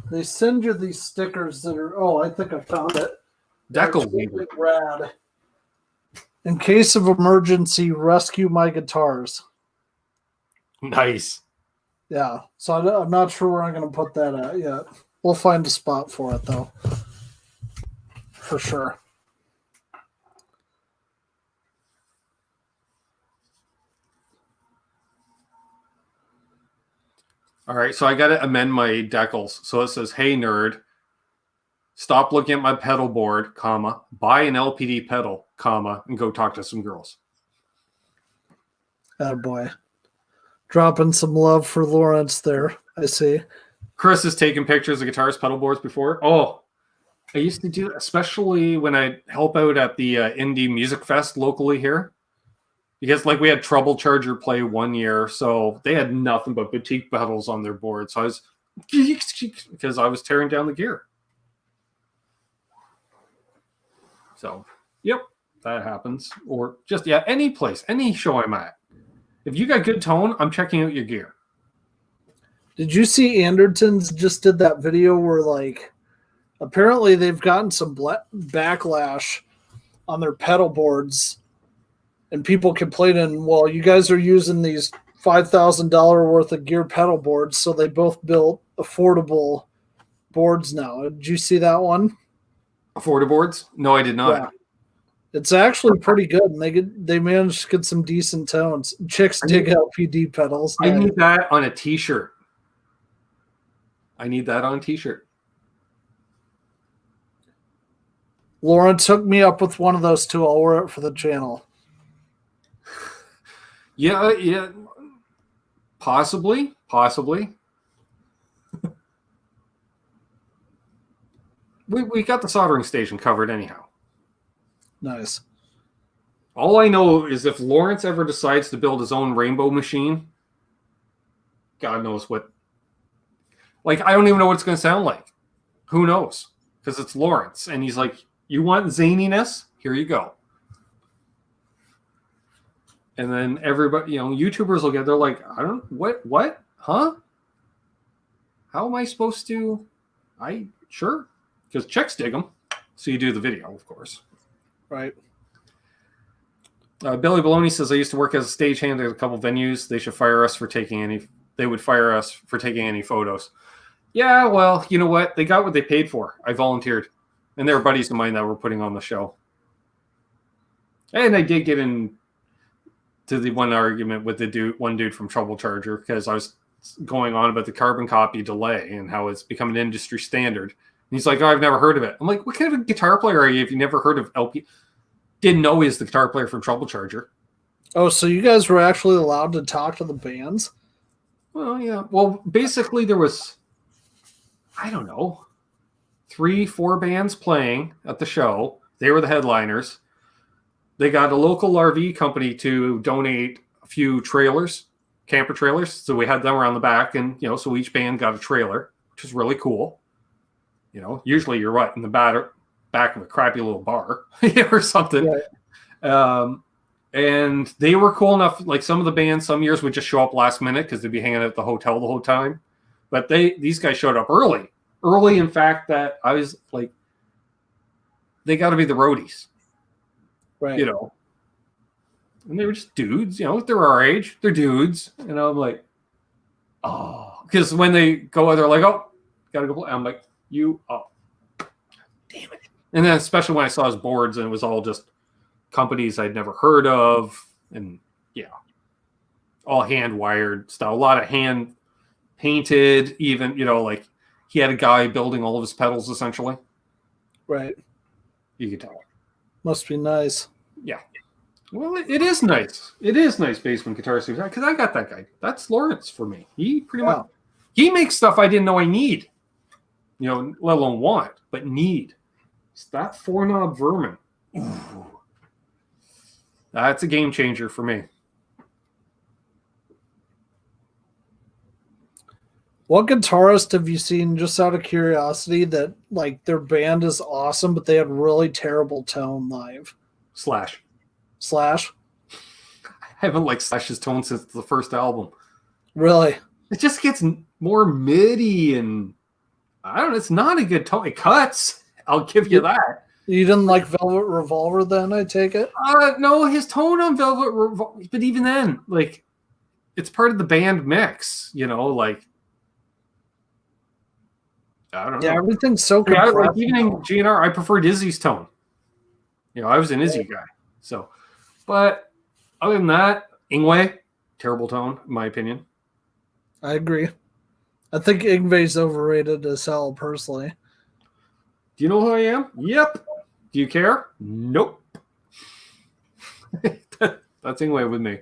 They send you these stickers that are. Oh, I think I found it. Deckle really rad. In case of emergency, rescue my guitars. Nice. Yeah. So I'm not sure where I'm going to put that at yet. We'll find a spot for it, though. For sure. All right. So I got to amend my decals. So it says, "Hey, nerd. Stop looking at my pedal board, comma, buy an LPD pedal, comma, and go talk to some girls." Attaboy. Dropping some love for Lawrence there, I see. Chris has taken pictures of guitars, pedal boards before. Oh, I used to do that, especially when I help out at the Indie Music Fest locally here. Because like we had Trouble Charger play one year, so they had nothing but boutique pedals on their board. So I was, because I was tearing down the gear. So, yep, that happens. Or just, yeah, any place, any show I'm at. If you got good tone, I'm checking out your gear. Did you see Anderton's just did that video where, like, apparently they've gotten some backlash on their pedal boards, and people complaining, well, you guys are using these $5,000 worth of gear pedal boards, so they both built affordable boards now. Did you see that one? Affordable boards? No, I did not. Yeah. It's actually pretty good, and they managed to get some decent tones. Chicks dig LPD pedals. I need that on a T-shirt. I need that on a T-shirt. Lawrence hooked me up with one of those too. I'll wear it for the channel. Yeah. Possibly. We got the soldering station covered anyhow. Nice. All I know is if Lawrence ever decides to build his own rainbow machine, God knows what. Like, I don't even know what it's going to sound like. Who knows? Because it's Lawrence. And he's like, you want zaniness? Here you go. And then everybody, YouTubers will get, they're like, what? Huh? How am I supposed to? Sure. Because chicks dig them. So you do the video, of course. Right. Billy Baloney says, I used to work as a stagehand at a couple venues. They should fire us for taking any. They would fire us for taking any photos. Yeah, well, you know what? They got what they paid for. I volunteered. And they were buddies of mine that were putting on the show. And I did get into the one argument with one dude from Trouble Charger because I was going on about the carbon copy delay and how it's become an industry standard. And he's like, oh, I've never heard of it. I'm like, what kind of a guitar player are you if you never heard of LP? Didn't know he was the guitar player from Trouble Charger. Oh, so you guys were actually allowed to talk to the bands? Well, yeah. Well, basically there was I don't know, 3-4 bands playing at the show. They were the headliners. They got a local RV company to donate a few trailers, camper trailers. So we had them around the back, and so each band got a trailer, which is really cool. Usually you're in the back of a crappy little bar or something. Right. And they were cool enough. Like some of the bands, some years would just show up last minute because they'd be hanging out at the hotel the whole time. But these guys showed up early. In fact, that I was like, they got to be the roadies. Right. And they were just dudes, they're our age, they're dudes. And I'm like, oh, because when they go, they're like, oh, gotta go play. I'm like, damn it. And then especially when I saw his boards and it was all just companies I'd never heard of. And all hand wired stuff, a lot of hand painted, even, like he had a guy building all of his pedals essentially. Right. You could tell. Must be nice. Yeah. Well, it is nice. It is nice basement guitar series because I got that guy. That's Lawrence for me. He pretty much he makes stuff I didn't know I need, let alone want, but need. It's that 4-knob vermin. Ooh. That's a game changer for me. What guitarist have you seen, just out of curiosity, that like their band is awesome, but they had really terrible tone live? Slash. I haven't liked Slash's tone since the first album. Really? It just gets more MIDI and I don't know. It's not a good tone. It cuts. I'll give you that. You didn't like Velvet Revolver then, I take it? No, his tone on Velvet Revolver, but even then, like, it's part of the band mix, like, I don't know. Yeah, everything's so compressed. Like even in GNR, I preferred Izzy's tone. I was an Izzy guy. So, but other than that, Ingwe, terrible tone, in my opinion. I agree. I think Ingve's overrated as hell, personally. Do you know who I am? Yep. Do you care? Nope. That's Ingwe with me.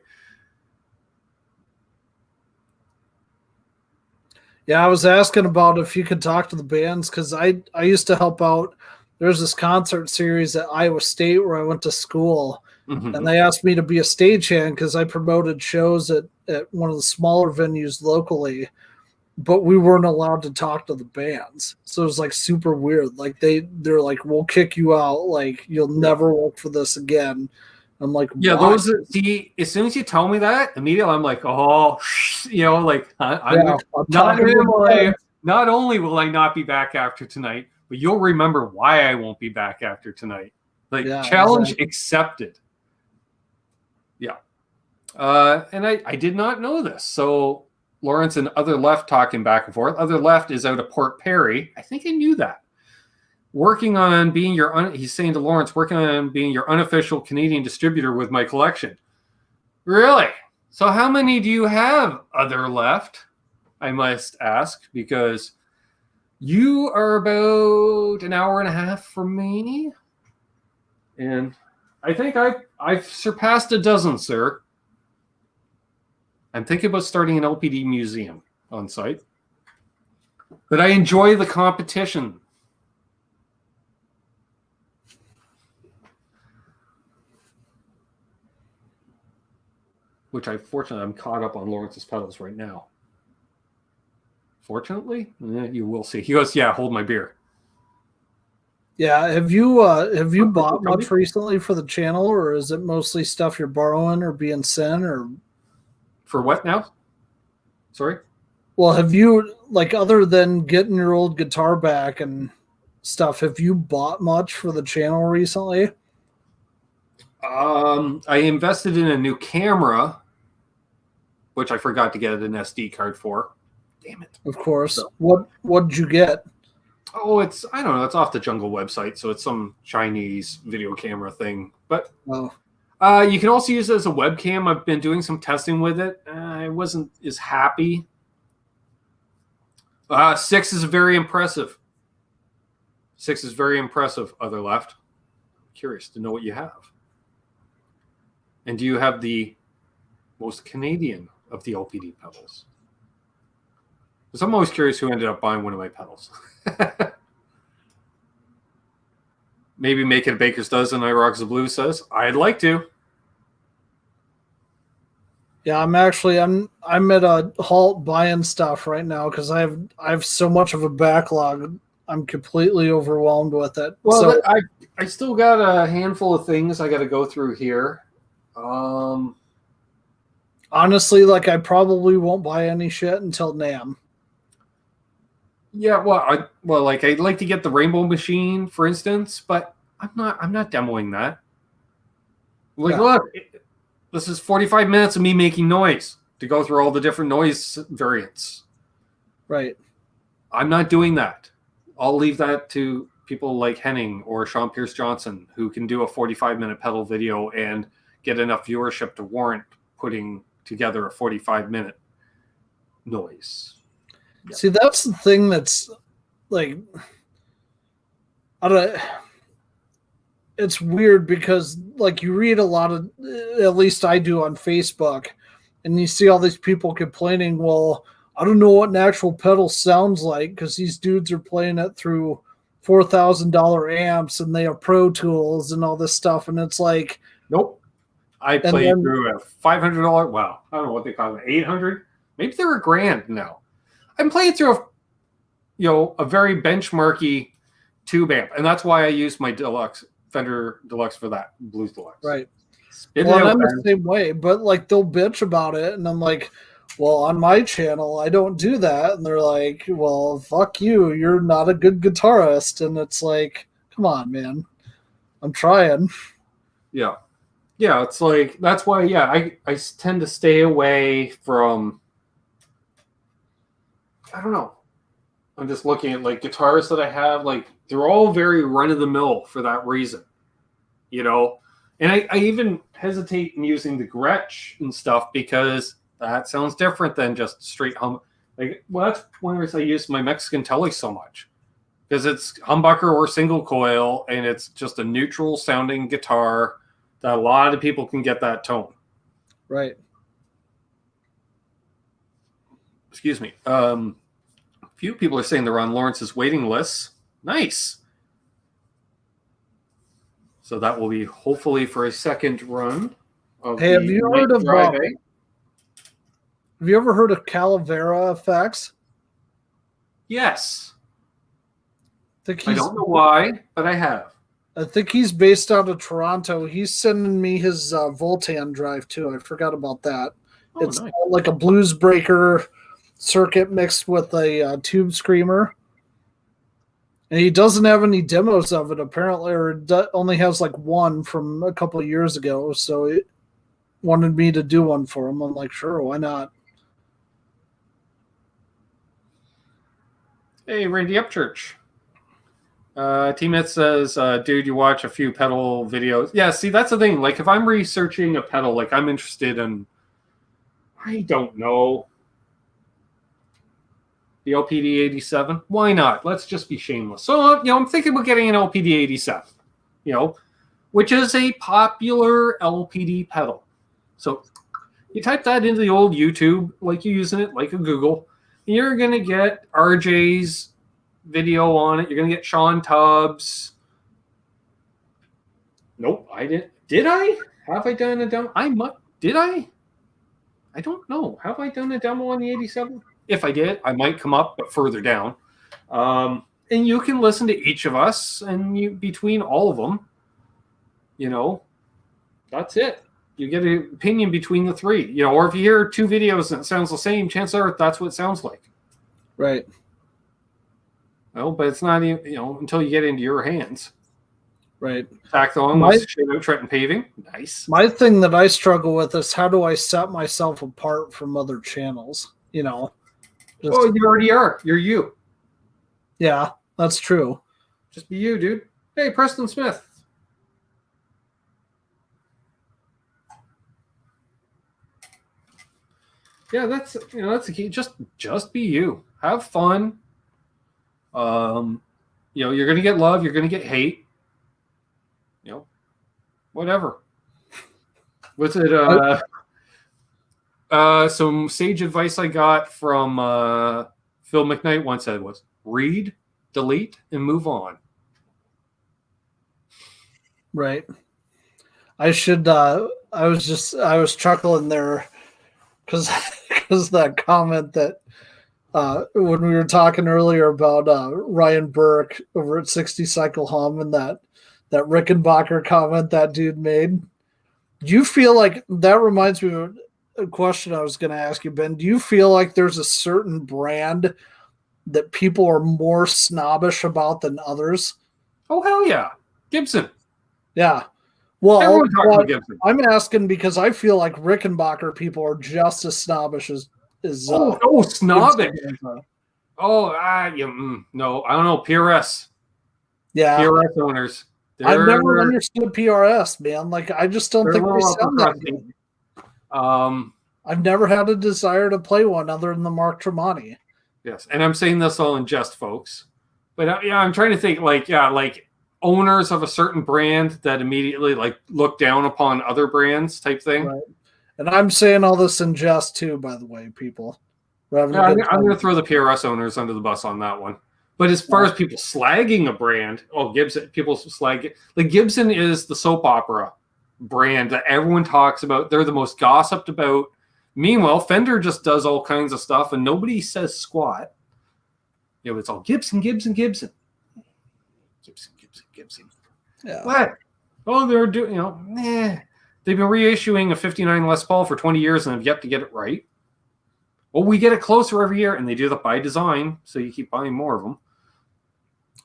Yeah, I was asking about if you could talk to the bands because I used to help out. There's this concert series at Iowa State where I went to school, and they asked me to be a stagehand because I promoted shows at one of the smaller venues locally, but we weren't allowed to talk to the bands. So it was like super weird. Like they're like, we'll kick you out. Like you'll never work for this again. I'm like, yeah, why? See, as soon as you tell me that, immediately I'm like, oh, like not only will I not be back after tonight, but you'll remember why I won't be back after tonight. Like challenge accepted. Yeah. And I did not know this. So Lawrence and Other Left talking back and forth. Other Left is out of Port Perry. I think I knew that. Working on being he's saying to Lawrence, working on being your unofficial Canadian distributor with my collection. Really? So how many do you have, Other Left? I must ask, because you are about an hour and a half from me. And I think I've surpassed a dozen, sir. I'm thinking about starting an LPD museum on site. But I enjoy the competition. Which I'm caught up on Lawrence's pedals right now. Fortunately, you will see. He goes, yeah, hold my beer. Yeah, have you bought much recently for the channel, or is it mostly stuff you're borrowing or being sent, or for what now? Sorry. Well, have you, like, other than getting your old guitar back and stuff, have you bought much for the channel recently? I invested in a new camera, which I forgot to get an SD card for. Damn it. Of course. So, what did you get? Oh, I don't know. It's off the Jungle website, so it's some Chinese video camera thing. But you can also use it as a webcam. I've been doing some testing with it. I wasn't as happy. 6 is very impressive. 6 is very impressive, Other Left. Curious to know what you have. And do you have the most Canadian of the LPD pedals? Because I'm always curious who ended up buying one of my pedals. Maybe make it a baker's dozen. I Rocks the Blues says I'd like to. Yeah, I'm at a halt buying stuff right now because I have so much of a backlog. I'm completely overwhelmed with it. Well, so, I still got a handful of things I got to go through here. Honestly, like I probably won't buy any shit until NAMM. Yeah, like I'd like to get the Rainbow Machine, for instance, but I'm not demoing that. Like, Yeah. look, this is 45 minutes of me making noise to go through all the different noise variants. Right. I'm not doing that. I'll leave that to people like Henning or Sean Pierce Johnson, who can do a 45-minute pedal video and get enough viewership to warrant putting together a 45-minute noise. Yep. See, that's the thing that's like, it's weird because like you read a lot of, at least I do on Facebook, and you see all these people complaining, well, I don't know what an actual pedal sounds like because these dudes are playing it through $4,000 amps and they have Pro Tools and all this stuff. And it's like, nope. I played through a $500. Wow. I don't know what they call it. 800. Maybe they're $1,000 now. I'm playing through a very benchmarky tube amp. And that's why I use my Fender Deluxe for that. Blues Deluxe. Right. Well, I'm the same way, but like they'll bitch about it. And I'm like, well, on my channel, I don't do that. And they're like, well, fuck you. You're not a good guitarist. And it's like, come on, man. I'm trying. Yeah. Yeah, it's like, that's why, I tend to stay away from, I don't know. I'm just looking at like guitarists that I have, like they're all very run-of-the-mill for that reason, And I even hesitate in using the Gretsch and stuff because that sounds different than just straight hum. Like, well, that's one reason I use my Mexican Tele so much because it's humbucker or single coil, and it's just a neutral sounding guitar that a lot of people can get that tone. Right. Excuse me. A few people are saying they're on Lawrence's waiting list. Nice. So that will be hopefully for a second run. Hey, have you ever heard of Calavera effects? Yes. I don't know why, but I have. I think he's based out of Toronto. He's sending me his Voltan drive too. I forgot about that. Oh, it's nice. Like a blues breaker circuit mixed with a tube screamer. And he doesn't have any demos of it apparently, or only has like one from a couple of years ago. So it wanted me to do one for him. I'm like, sure, why not? Hey, Randy Upchurch. T-Mit says, dude, you watch a few pedal videos. Yeah, see, that's the thing. Like, if I'm researching a pedal, like, I'm interested in, I don't know, the LPD 87. Why not? Let's just be shameless. So, I'm thinking about getting an LPD 87, which is a popular LPD pedal. So, you type that into the old YouTube, like you're using it, like a Google, and you're going to get RJ's video on it. You're going to get Sean Tubbs. Nope, I didn't. Did I? Have I done a demo? Did I? I don't know. Have I done a demo on the 87? If I did, I might come up, but further down. And you can listen to each of us, and between all of them, that's it. You get an opinion between the three. Or if you hear two videos and it sounds the same, chances are that's what it sounds like. Right. Well, but it's not even, until you get into your hands. Right. Tacthon was Trenton Paving. Nice. My thing that I struggle with is how do I set myself apart from other channels? You already are. You're you. Yeah, that's true. Just be you, dude. Hey, Preston Smith. Yeah, that's the key. Just be you. Have fun. You're gonna get love. You're gonna get hate. Whatever. What's it? Some sage advice I got from Phil McKnight once said was read, delete, and move on. Right. I was chuckling there because that comment that when we were talking earlier about Ryan Burke over at 60 Cycle Hum and that Rickenbacker comment that dude made. Do you feel like that reminds me of a question I was going to ask you, Ben? Do you feel like there's a certain brand that people are more snobbish about than others? Oh, hell yeah. Gibson. Yeah. Well, Everyone talks about Gibson. I'm asking because I feel like Rickenbacker people are just as snobbish as snobbish. No, I don't know. PRS. Yeah. PRS owners. I've never understood PRS, man. Like, I just don't think they sound that good. I've never had a desire to play one other than the Mark Tremonti. Yes, and I'm saying this all in jest, folks. But I'm trying to think, like owners of a certain brand that immediately like look down upon other brands type thing. Right. And I'm saying all this in jest too, by the way, people. I'm going to throw the PRS owners under the bus on that one. But as far as people slagging a brand, Gibson, people slag it. Like Gibson is the soap opera brand that everyone talks about. They're the most gossiped about. Meanwhile, Fender just does all kinds of stuff and nobody says squat. It's all Gibson. Gibson. Yeah. What? Oh, they're doing, They've been reissuing a 59 Les Paul for 20 years and have yet to get it right. Well, we get it closer every year, and they do that by design, so you keep buying more of them.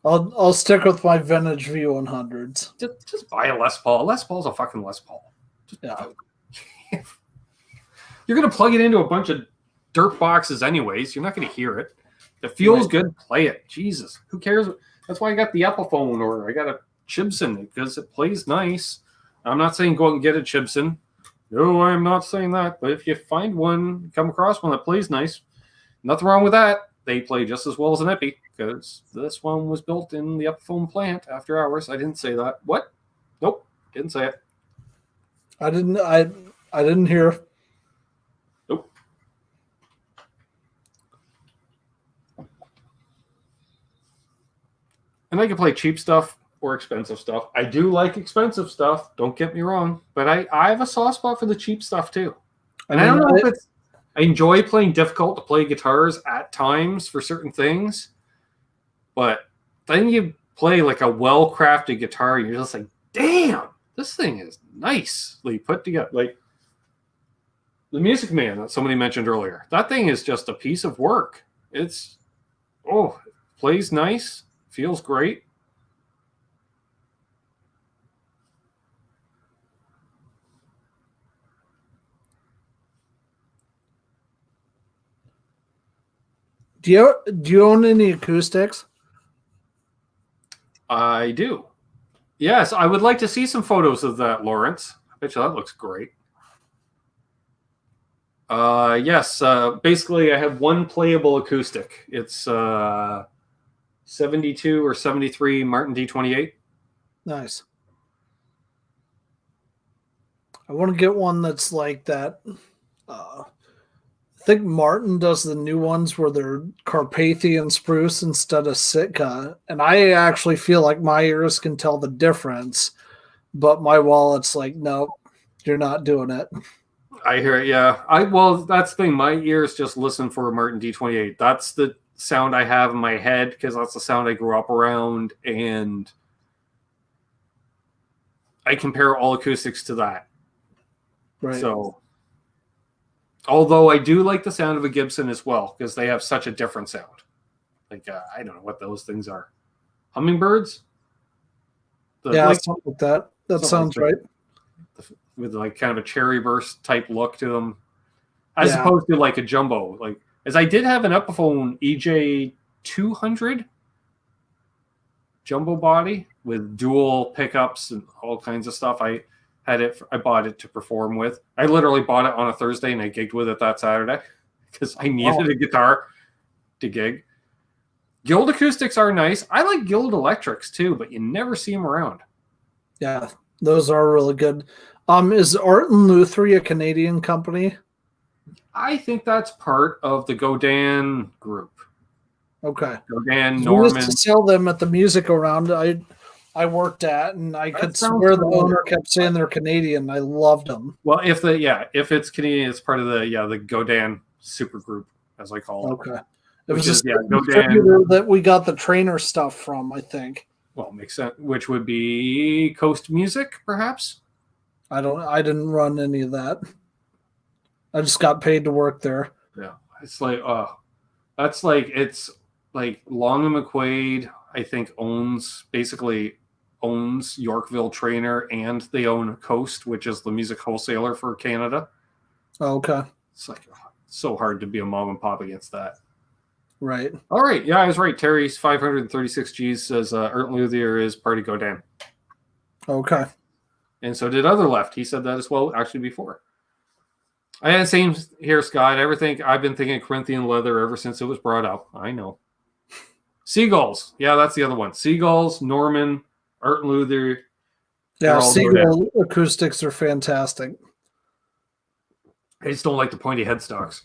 I'll stick with my vintage V100s. Just buy a Les Paul. Les Paul's a fucking Les Paul. You're going to plug it into a bunch of dirt boxes anyways. You're not going to hear it. If it feels good, play it. Jesus. Who cares? That's why I got the Epiphone or I got a Chibson because it plays nice. I'm not saying go out and get a Chibson. No, I'm not saying that. But if you find one, come across one that plays nice, nothing wrong with that. They play just as well as an Epi because this one was built in the Epiphone plant after hours. I didn't say that. What? Nope. Didn't say it. I didn't hear. Nope. And I can play cheap stuff or expensive stuff. I do like expensive stuff. Don't get me wrong. But I have a soft spot for the cheap stuff too. And I don't know if it's... I enjoy playing difficult to play guitars at times for certain things. But then you play like a well-crafted guitar, you're just like, damn, this thing is nicely put together. Like the Music Man that somebody mentioned earlier. That thing is just a piece of work. It's, plays nice, feels great. Do you own any acoustics? I do. Yes, I would like to see some photos of that, Lawrence. I bet you that looks great. Yes, basically I have one playable acoustic. It's 72 or 73 Martin D28. Nice. I want to get one that's like that. I think Martin does the new ones where they're Carpathian spruce instead of Sitka. And I actually feel like my ears can tell the difference. But my wallet's like, nope, you're not doing it. I hear it, yeah. That's the thing. My ears just listen for a Martin D28. That's the sound I have in my head because that's the sound I grew up around. And I compare all acoustics to that. Right. So... although I do like the sound of a Gibson as well, because they have such a different sound. Like, I don't know what those things are. Hummingbirds? Something like that. That sounds right. With like kind of a cherry burst type look to them. As opposed to like a jumbo. Like, as I did have an Epiphone EJ200 jumbo body with dual pickups and all kinds of stuff. I bought it to perform with. I literally bought it on a Thursday and I gigged with it that Saturday because I needed a guitar to gig. Guild acoustics are nice. I like Guild electrics too, but you never see them around. Yeah, those are really good. Is Ardens Luthrie a Canadian company? I think that's part of the Godin group. Okay. Godin, We Norman. used to sell them at the music around I worked at, and I That could sounds swear the familiar. owner kept saying they're Canadian. I loved them. Well, if it's Canadian, it's part of the Godin super group, as I call it. Okay. It Which was is a Godin. distributor that we got the trainer stuff from, I think. Well, makes sense. Which would be Coast Music, perhaps. I didn't run any of that. I just got paid to work there. Yeah, it's like it's like Long and McQuaid. I think basically owns Yorkville Trainer, and they own Coast, which is the music wholesaler for Canada. Oh, okay. It's like so hard to be a mom and pop against that. Right. All right. Yeah, I was right. Terry's 536 G's says Ert Luthier is part of Godin. Okay. And so did Other Left. He said that as well, actually, before. I had the same here, Scott. I've been thinking Corinthian leather ever since it was brought up. I know. Seagulls. Yeah, that's the other one. Seagulls, Norman, Art and Luther. Yeah, Seagull acoustics are fantastic. I just don't like the pointy headstocks.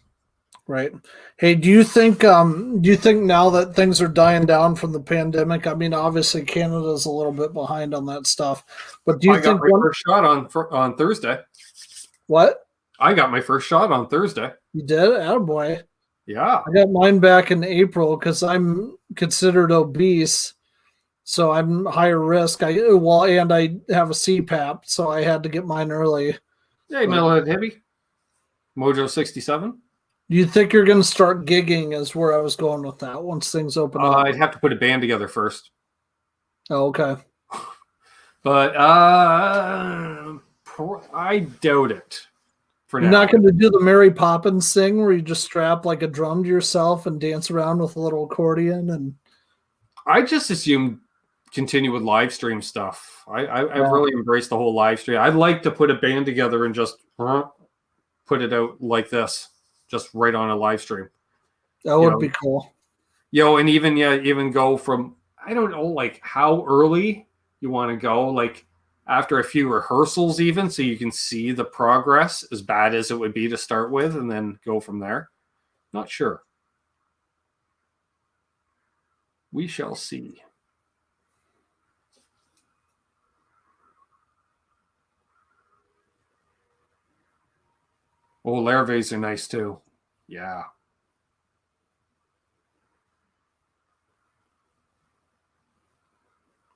Right. Hey, do you think now that things are dying down from the pandemic? I mean, obviously Canada's a little bit behind on that stuff, but do you think got my first shot on Thursday? What? I got my first shot on Thursday. You did? Attaboy. Yeah. I got mine back in April because I'm considered obese, so I'm higher risk. And I have a CPAP, so I had to get mine early. Hey, Metalhead Heavy. Mojo 67. Do you think you're going to start gigging is where I was going with that once things open up? I'd have to put a band together first. Oh, okay. But I doubt it. You're not going to do the Mary Poppins thing where you just strap like a drum to yourself and dance around with a little accordion? And I just assume continue with live stream stuff. I've really embraced the whole live stream. I'd like to put a band together and just put it out like this, just right on a live stream. That would be cool. And even go from, I don't know, like how early you want to go, like after a few rehearsals even, so you can see the progress, as bad as it would be to start with, and then go from there. Not sure. We shall see. Oh, Larvaes are nice too. Yeah.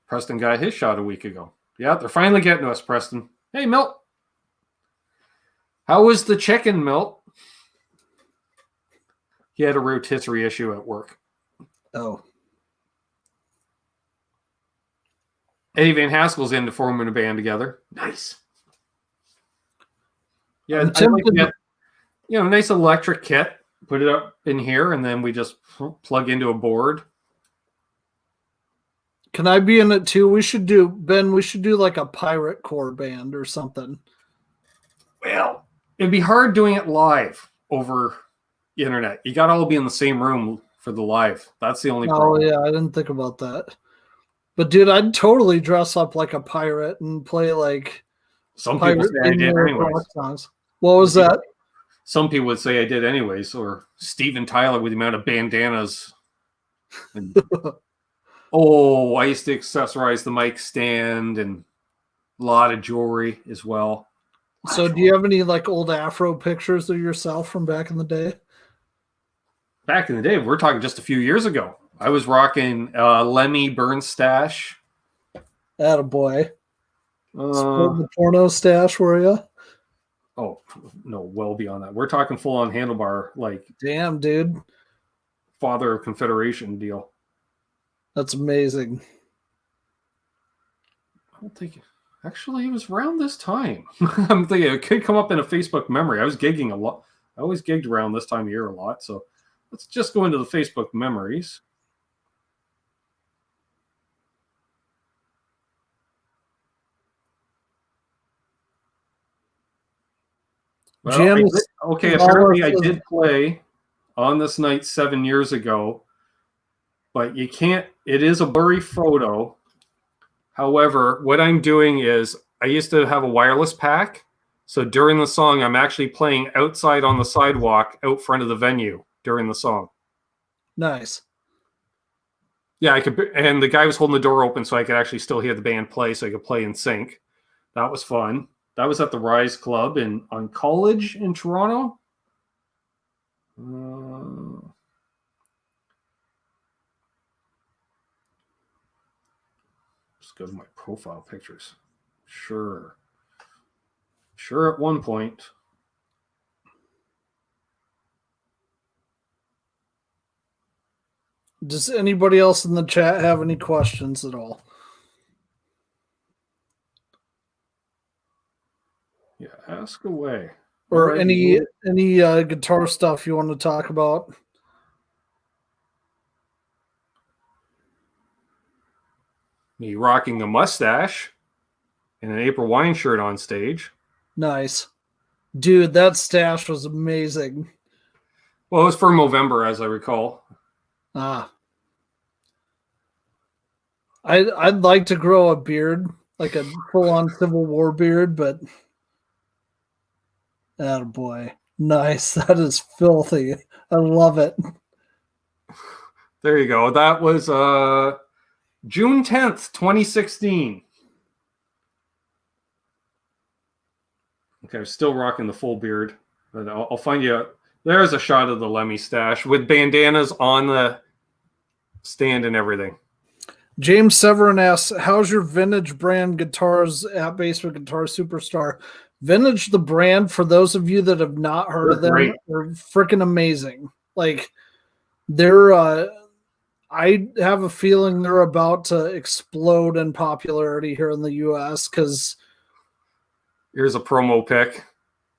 Preston got his shot a week ago. Yeah, they're finally getting to us, Preston. Hey, Milt. How was the chicken, Milt? He had a rotisserie issue at work. Oh. Eddie Van Haskell's into forming a band together. Nice. Yeah, nice electric kit. Put it up in here, and then we just plug into a board. Can I be in it too? We should do like a pirate core band or something. Well, it'd be hard doing it live over the internet. You got to all be in the same room for the live. That's the only problem. Oh, yeah, I didn't think about that. But, dude, I'd totally dress up like a pirate and play like some people say I did anyways. What was that? Some people would say I did anyways, or Steven Tyler with the amount of bandanas. And, I used to accessorize the mic stand and a lot of jewelry as well. So do you have any like old Afro pictures of yourself from back in the day? Back in the day, we're talking just a few years ago. I was rocking Lemmy Burn stash. Attaboy. The porno stash, were you? Oh, no, well beyond that. We're talking full-on handlebar, like... Damn, dude. Father of Confederation deal. That's amazing. I don't think... Actually, it was around this time. I'm thinking it could come up in a Facebook memory. I was gigging a lot. I always gigged around this time of year a lot, so let's just go into the Facebook memories. Well, apparently I did play on this night 7 years ago, but you can't, it is a blurry photo. However, what I'm doing is I used to have a wireless pack. So during the song, I'm actually playing outside on the sidewalk out front of the venue during the song. Nice. Yeah, I could, and the guy was holding the door open so I could actually still hear the band play, so I could play in sync. That was fun. That was at the Rise Club on College in Toronto. Just go to my profile pictures. Sure, at one point. Does anybody else in the chat have any questions at all? Yeah, ask away. Or right, any guitar stuff you want to talk about? Me rocking a mustache and an April Wine shirt on stage. Nice. Dude, that stash was amazing. Well, it was for November, as I recall. I'd like to grow a beard, like a full-on Civil War beard, but attaboy. Nice. That is filthy. I love it. There you go. That was June 10th, 2016. Okay, I'm still rocking the full beard, but I'll find you. There's a shot of the Lemmy stash with bandanas on the stand and everything. James Severin asks, how's your vintage brand guitars at Basement Guitar Superstar? Vintage, the brand, for those of you that have not heard of them, great. they're freaking amazing. Like, they're, I have a feeling they're about to explode in popularity here in the U.S. because... Here's a promo pic.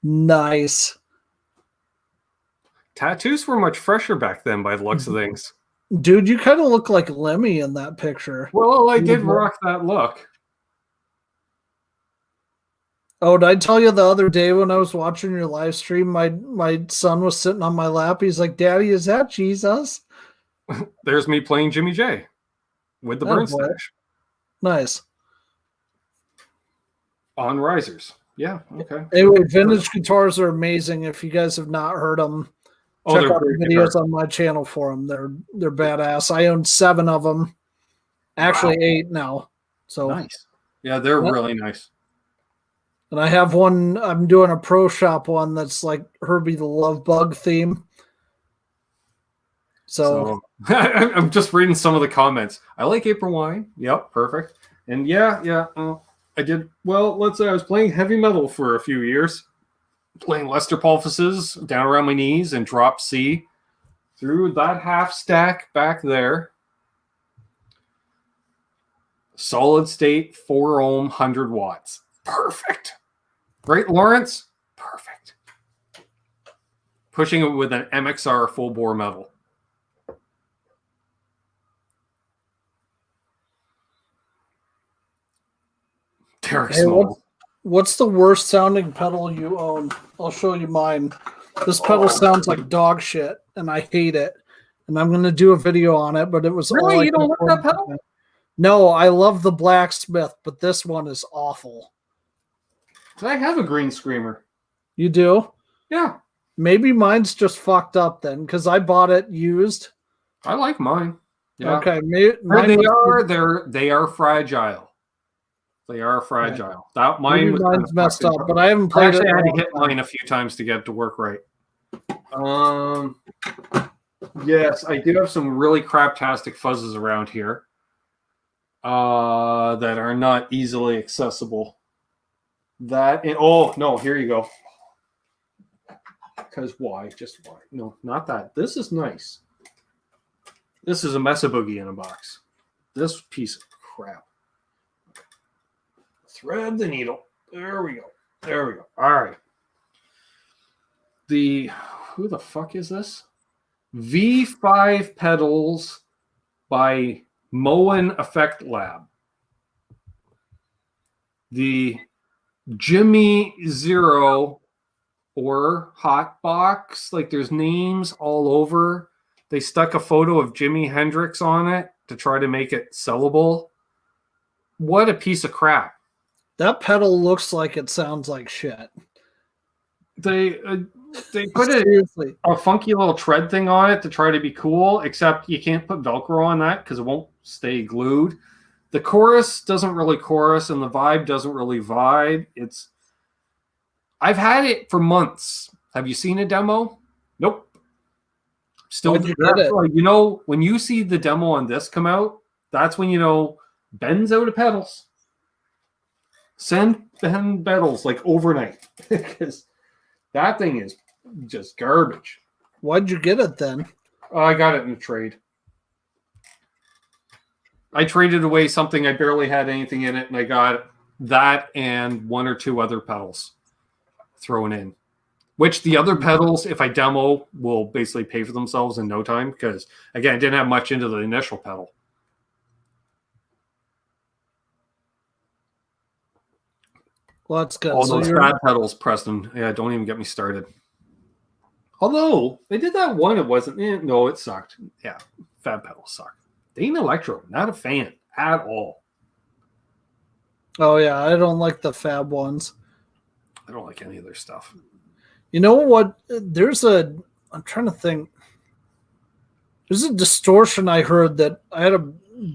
Nice. Tattoos were much fresher back then by the looks of things. Dude, you kind of look like Lemmy in that picture. Well, I did rock that look. Oh, did I tell you the other day when I was watching your live stream, my son was sitting on my lap. He's like, Daddy, is that Jesus? There's me playing Jimmy J with the burn stash. Nice. On risers. Yeah, okay. Anyway, vintage guitars are amazing. If you guys have not heard them, check out the videos on my channel for them. They're badass. I own 7 of them. Actually, 8 now. So nice. Yeah, they're really nice. And I have one, I'm doing a pro shop one that's like Herbie the Love Bug theme. So I'm just reading some of the comments. I like April Wine. Yep, perfect. And yeah. I did, well, let's say I was playing heavy metal for a few years. Playing Lester Pulfuses down around my knees and drop C through that half stack back there. Solid state, 4 ohm, 100 watts. Perfect. Right, Lawrence? Perfect. Pushing it with an MXR full bore metal. Derek Small. What's the worst sounding pedal you own? I'll show you mine. This pedal sounds like dog shit, and I hate it. And I'm going to do a video on it, but it was really? You don't like that pedal? No, I love the Blacksmith, but this one is awful. I have a Green Screamer. You do? Yeah. Maybe mine's just fucked up then, because I bought it used. I like mine. Yeah. Okay. They are fragile. They are fragile. That mine's messed up, but I haven't played it. I had to hit mine a few times to get it to work right. Yes, I do have some really craptastic fuzzes around here that are not easily accessible. Here you go. Because why? Just why? No, not that. This is nice. This is a Mesa Boogie in a box. This piece of crap. Thread the needle. There we go. All right. Who the fuck is this? V5 pedals by Moen Effect Lab. The Jimmy Zero or Hot Box, like there's names all over. They stuck a photo of Jimi Hendrix on it to try to make it sellable. What a piece of crap. That pedal looks like it sounds like shit. They put a funky little tread thing on it to try to be cool, except you can't put Velcro on that because it won't stay glued. The chorus doesn't really chorus, and the vibe doesn't really vibe. I've had it for months. Have you seen a demo? Nope. Still, When'd you get it? you know, when you see the demo on this come out, that's when you know Ben's out of pedals. Send Ben pedals like overnight because that thing is just garbage. Why'd you get it then? I got it in a trade. I traded away something I barely had anything in it, and I got that and one or two other pedals thrown in. Which the other pedals, if I demo, will basically pay for themselves in no time because, again, I didn't have much into the initial pedal. Well, that's good. All those bad pedals, Preston. Yeah, don't even get me started. Although, they did that one, it wasn't... no, it sucked. Yeah, fat pedals sucked. Dane Electro, not a fan at all. Oh, yeah, I don't like the fab ones. I don't like any of their stuff. You know what? I'm trying to think. There's a distortion I heard that I had a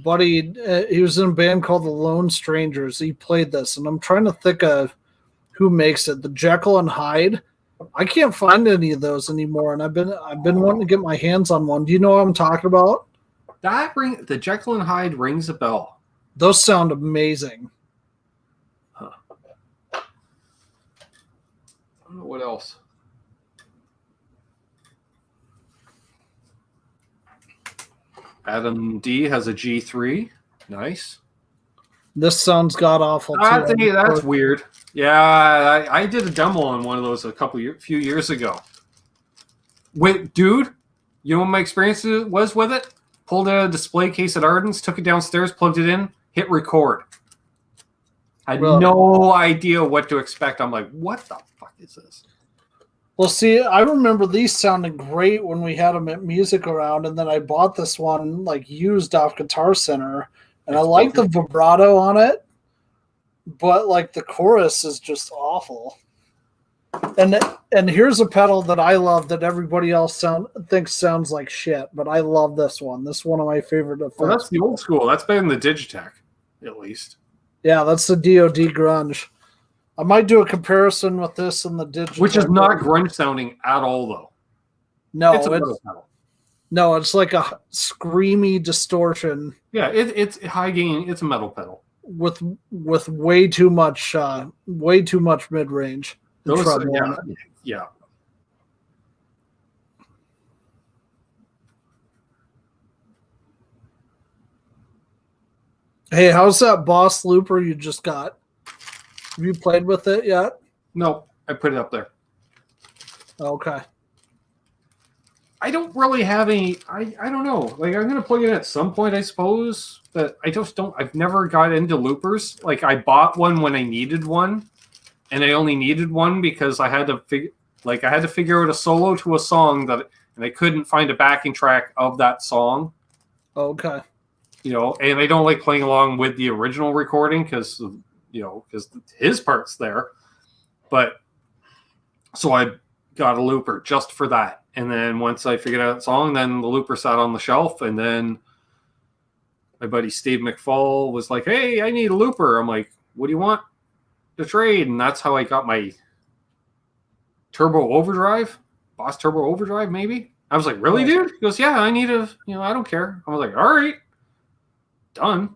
buddy, he was in a band called the Lone Strangers. He played this, and I'm trying to think of who makes it. The Jekyll and Hyde. I can't find any of those anymore, and I've been wanting to get my hands on one. Do you know what I'm talking about? The Jekyll and Hyde rings a bell. Those sound amazing. Huh. I don't know what else. Adam D has a G3. Nice. This sounds god awful too. That's weird. Yeah, I did a demo on one of those few years ago. Wait, dude, you know what my experience was with it? Pulled out a display case at Ardens, took it downstairs, plugged it in, hit record. I had no idea what to expect. I'm like, what the fuck is this? Well, see, I remember these sounding great when we had them at Music Around, and then I bought this one like used off Guitar Center, and I like the vibrato on it, but like the chorus is just awful. And here's a pedal that I love that everybody else thinks sounds like shit, but I love this one. This is one of my favorite effects. Well, that's the old school. That's better than the Digitech, at least. Yeah, that's the DoD Grunge. I might do a comparison with this and the Digitech. Which is not grunge sounding at all, though. No, it's a metal pedal. No, it's like a screamy distortion. Yeah, it's high gain. It's a metal pedal with way too much mid range. Yeah. Hey, how's that Boss looper you just got? Have you played with it yet? No, I put it up there. Okay. I don't really have any. I don't know. Like, I'm gonna plug it in at some point, I suppose. But I just don't. I've never got into loopers. Like, I bought one when I needed one, and I only needed one because I had to figure out a solo to a song and I couldn't find a backing track of that song. Okay. You know, and I don't like playing along with the original recording because his part's there. But so I got a looper just for that. And then once I figured out the song, then the looper sat on the shelf. And then my buddy Steve McFall was like, "Hey, I need a looper." I'm like, "What do you want to trade?" And that's how I got my Turbo Overdrive, Boss Turbo Overdrive, maybe. I was like, "Really, dude?" He goes, "Yeah, I need I don't care." I was like, "All right, done."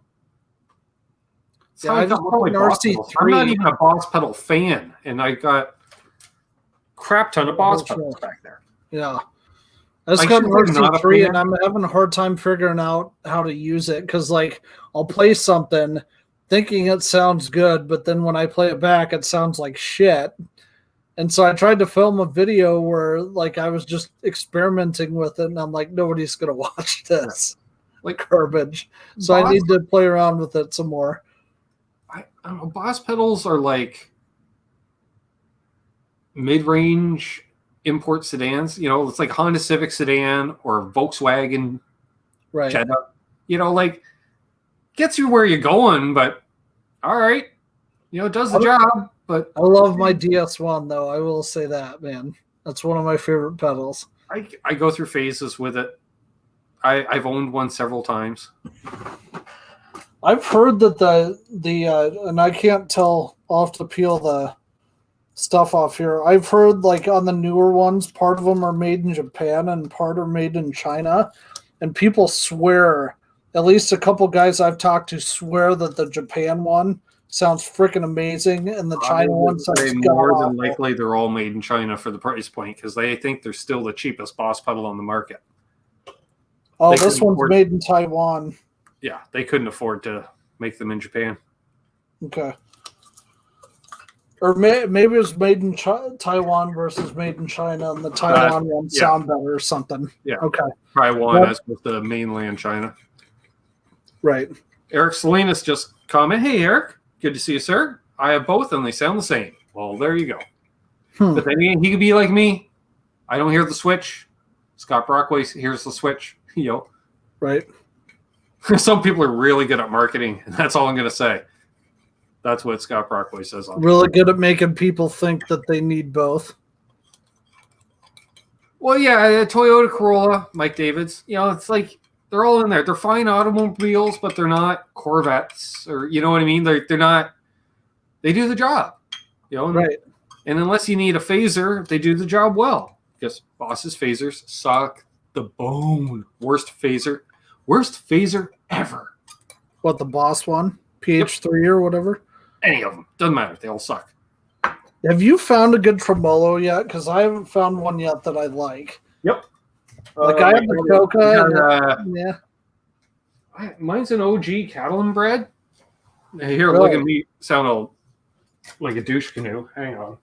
So yeah, I got my RC3. I'm not even a Boss pedal fan, and I got crap ton of Boss pedals back there. Yeah. I just got an RC3 and I'm having a hard time figuring out how to use it because, like, I'll play something thinking it sounds good, but then when I play it back, it sounds like shit. And so I tried to film a video where, like, I was just experimenting with it, and I'm like, nobody's going to watch this. Like garbage. So I need to play around with it some more. I don't know. Boss pedals are like mid-range import sedans. You know, it's like Honda Civic sedan or Volkswagen Jetta. You know, like, gets you where you're going, but all right. You know, it does the job. But I love my DS1 though. I will say that, man. That's one of my favorite pedals. I go through phases with it. I've owned one several times. I've heard that the and I can't tell. I'll have to peel the stuff off here. I've heard like on the newer ones, part of them are made in Japan and part are made in China, and people swear. At least a couple guys I've talked to swear that the Japan one sounds freaking amazing, and the China one sounds more than likely they're all made in China for the price point because they think they're still the cheapest Boss pedal on the market. Oh, this one's made in Taiwan. Yeah, they couldn't afford to make them in Japan. Okay. Or maybe it was made in Taiwan versus made in China, and the Taiwan one sound better or something. Yeah. Okay. Taiwan as with the mainland China. Right. Eric Salinas just commented, "Hey, Eric, good to see you, sir. I have both, and they sound the same." Well, there you go. But then he could be like me. I don't hear the switch. Scott Brockway hears the switch. Right. Some people are really good at marketing, and that's all I'm going to say. That's what Scott Brockway says. Really good at making people think that they need both. Well, yeah, Toyota Corolla, Mike Davids. It's like they're all in there. They're fine automobiles, but they're not Corvettes, or you know what I mean. They're not. They do the job, Right. And unless you need a phaser, they do the job well. Because Boss's phasers suck the bone. Worst phaser ever. What, the Boss one? PH3 or whatever? Any of them. Doesn't matter. They all suck. Have you found a good tremolo yet? Because I haven't found one yet that I like. Yep. Like I have the Coca. Yeah. Mine's an OG Catalan bread. Here, Really? look at me sound like a douche canoe. Hang on.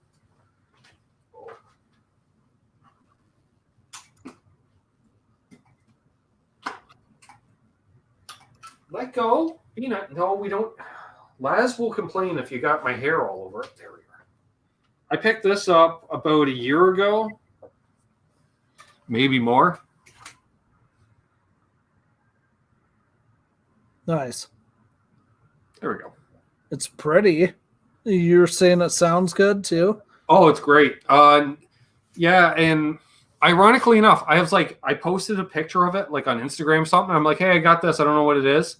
Let go. Peanut. No, we don't. Laz will complain if you got my hair all over it. There we are. I picked this up about a year ago. Maybe more. Nice. There we go. It's pretty. You're saying it sounds good too? Oh, it's great. Yeah, and ironically enough, I posted a picture of it like on Instagram or something. I'm like, hey, I got this. I don't know what it is.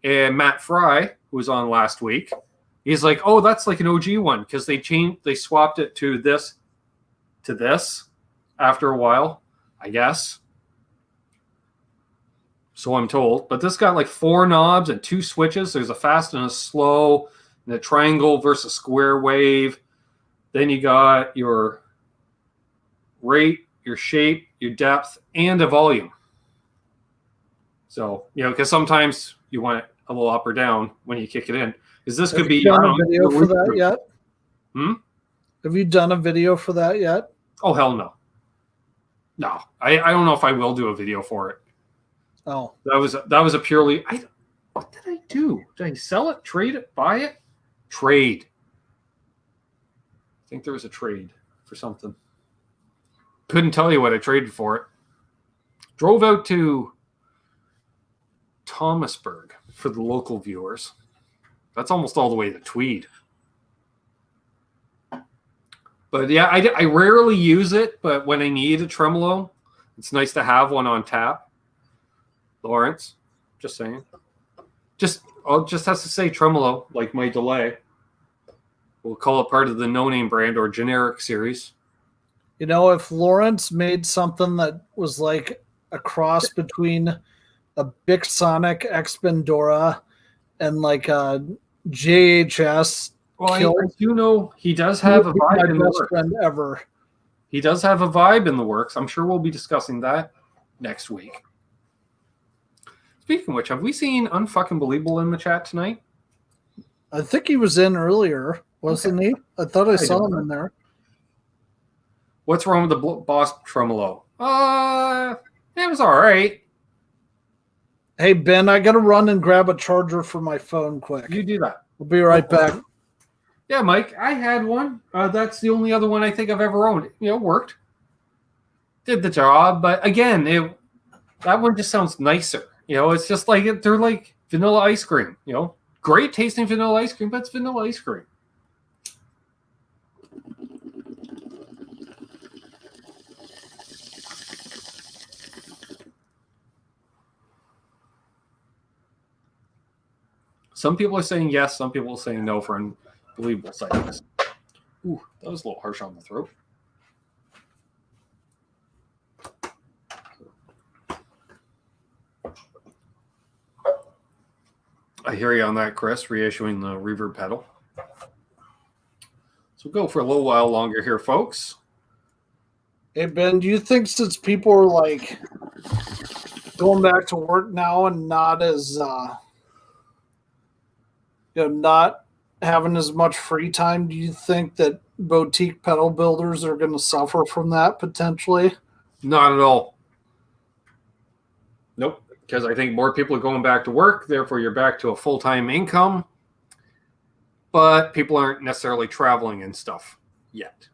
And Matt Fry, who was on last week, he's like, oh, that's like an OG one because they swapped it to this after a while, I guess. So I'm told. But this got like 4 knobs and 2 switches. There's a fast and a slow, and a triangle versus square wave. Then you got your rate, your shape, your depth, and a volume. So, because sometimes you want it a little up or down when you kick it in. Because this could be. Have you done a video for that yet? Have you done a video for that yet? Oh, hell no. No. I don't know if I will do a video for it. Oh. That was a purely. What did I do? Did I sell it, trade it, buy it? Trade. I think there was a trade for something. Couldn't tell you what I traded for it. Drove out to Thomasburg for the local viewers. That's almost all the way to Tweed. But yeah, I rarely use it, but when I need a tremolo, it's nice to have one on tap. Lawrence, just saying. Just has to say tremolo, like my delay. We'll call it part of the no-name brand or generic series. If Lawrence made something that was like a cross between a Bic Sonic X Bendora and like a JHS. Well, I do know he does have a vibe in the works. Friend ever. He does have a vibe in the works. I'm sure we'll be discussing that next week. Speaking of which, have we seen Unfucking Believable in the chat tonight? I think he was in earlier, wasn't he? I thought I saw him in there. What's wrong with the Boss tremolo? It was all right. Hey, Ben, I got to run and grab a charger for my phone quick. You do that. I'll be right back. Yeah, Mike, I had one. That's the only other one I think I've ever owned. Worked. Did the job. But again, that one just sounds nicer. It's just like they're like vanilla ice cream. Great tasting vanilla ice cream, but it's vanilla ice cream. Some people are saying yes, some people are saying no for unbelievable sightings. Ooh, that was a little harsh on the throat. I hear you on that, Chris, reissuing the reverb pedal. So we'll go for a little while longer here, folks. Hey, Ben, do you think since people are like going back to work now and not as, not having as much free time, do you think that boutique pedal builders are going to suffer from that potentially? Not at all. Nope. Because I think more people are going back to work, therefore you're back to a full-time income, but people aren't necessarily traveling and stuff yet.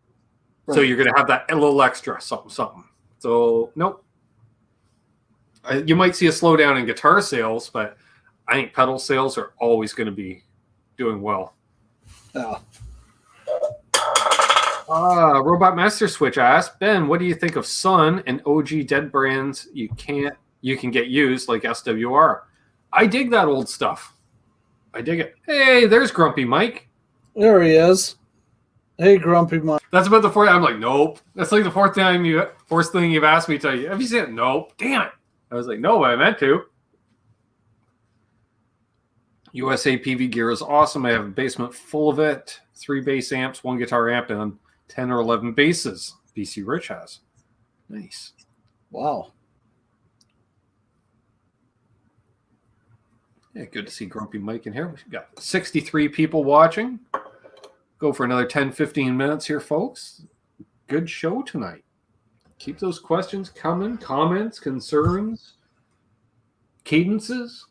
Right. So you're going to have that a little extra something. So, nope. You might see a slowdown in guitar sales, but I think pedal sales are always going to be doing well. Yeah. Robot Master Switch asked, Ben, what do you think of Sun and OG dead brands you can get used like SWR? I dig that old stuff. I dig it. Hey, there's Grumpy Mike. There he is. Hey, Grumpy Mike. That's about the fourth. I'm like, nope. That's like the fourth thing you've asked me to tell you. Have you seen it? Nope. Damn it. I was like, no, but I meant to. USA PV gear is awesome. I have a basement full of it. 3 bass amps, 1 guitar amp, and 10 or 11 basses. BC Rich has. Nice. Wow. Yeah, good to see Grumpy Mike in here. We've got 63 people watching. Go for another 10, 15 minutes here, folks. Good show tonight. Keep those questions coming. Comments, concerns, cadences.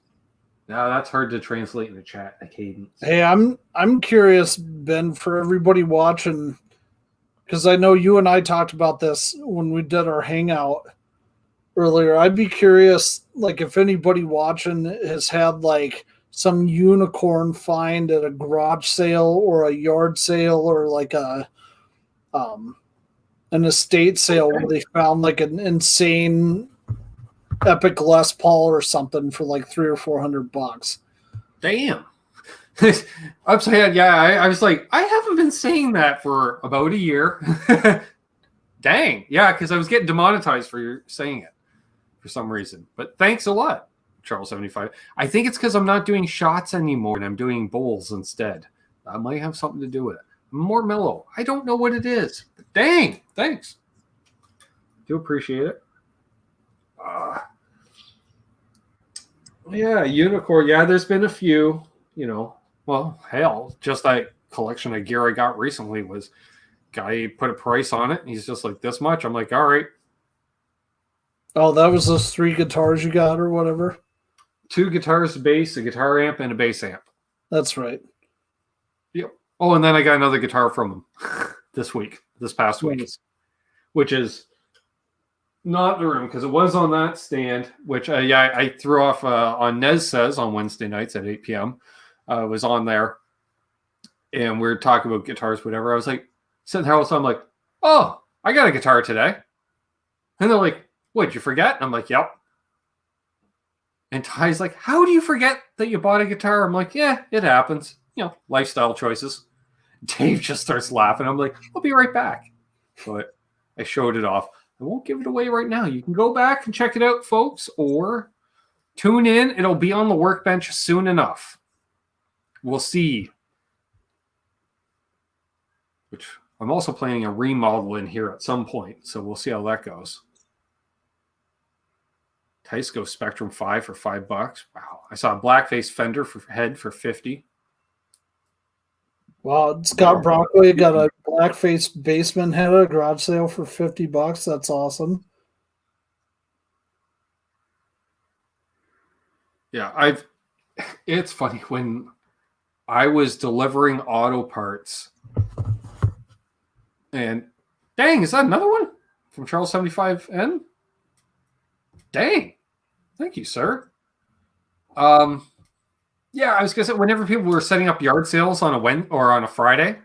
Now that's hard to translate in the chat, a cadence. Hey, I'm curious, Ben, for everybody watching, because I know you and I talked about this when we did our hangout earlier. I'd be curious, like, if anybody watching has had like some unicorn find at a garage sale or a yard sale or like an estate sale where they found like an insane epic Les Paul or something for like $300 or $400. Damn. I'm saying, yeah, I was like, I haven't been saying that for about a year. Dang. Yeah, because I was getting demonetized for saying it for some reason. But thanks a lot, Charles75. I think it's because I'm not doing shots anymore and I'm doing bowls instead. That might have something to do with it. I'm more mellow. I don't know what it is. But dang. Thanks. Do appreciate it. Yeah, unicorn. Yeah, there's been a few, well, hell, just that collection of gear I got recently was guy put a price on it and he's just like this much. I'm like, all right. Oh, that was those 3 guitars you got or whatever? 2 guitars, a bass, a guitar amp, and a bass amp. That's right. Yep. Oh, and then I got another guitar from him this past week, which is not the room because it was on that stand, which I threw off on Nez Says on Wednesday nights at 8 p.m. It was on there, and we were talking about guitars, whatever. I was like, sitting there all the time, like, oh, I got a guitar today. And they're like, what, did you forget? And I'm like, yep. And Ty's like, how do you forget that you bought a guitar? I'm like, yeah, it happens. Lifestyle choices. Dave just starts laughing. I'm like, I'll be right back. But I showed it off. I won't give it away right now. You can go back and check it out, folks, or tune in. It'll be on the workbench soon enough. We'll see. Which I'm also planning a remodel in here at some point, so we'll see how that goes. Teisco Spectrum 5 for $5. Wow. I saw a blackface Fender head for $50. Wow, Scott Brockway got a blackface basement head at a garage sale for $50. That's awesome. Yeah, it's funny when I was delivering auto parts and dang, is that another one from Charles 75N? Dang. Thank you, sir. Yeah, I was gonna say whenever people were setting up yard sales on a Wednesday or on a Friday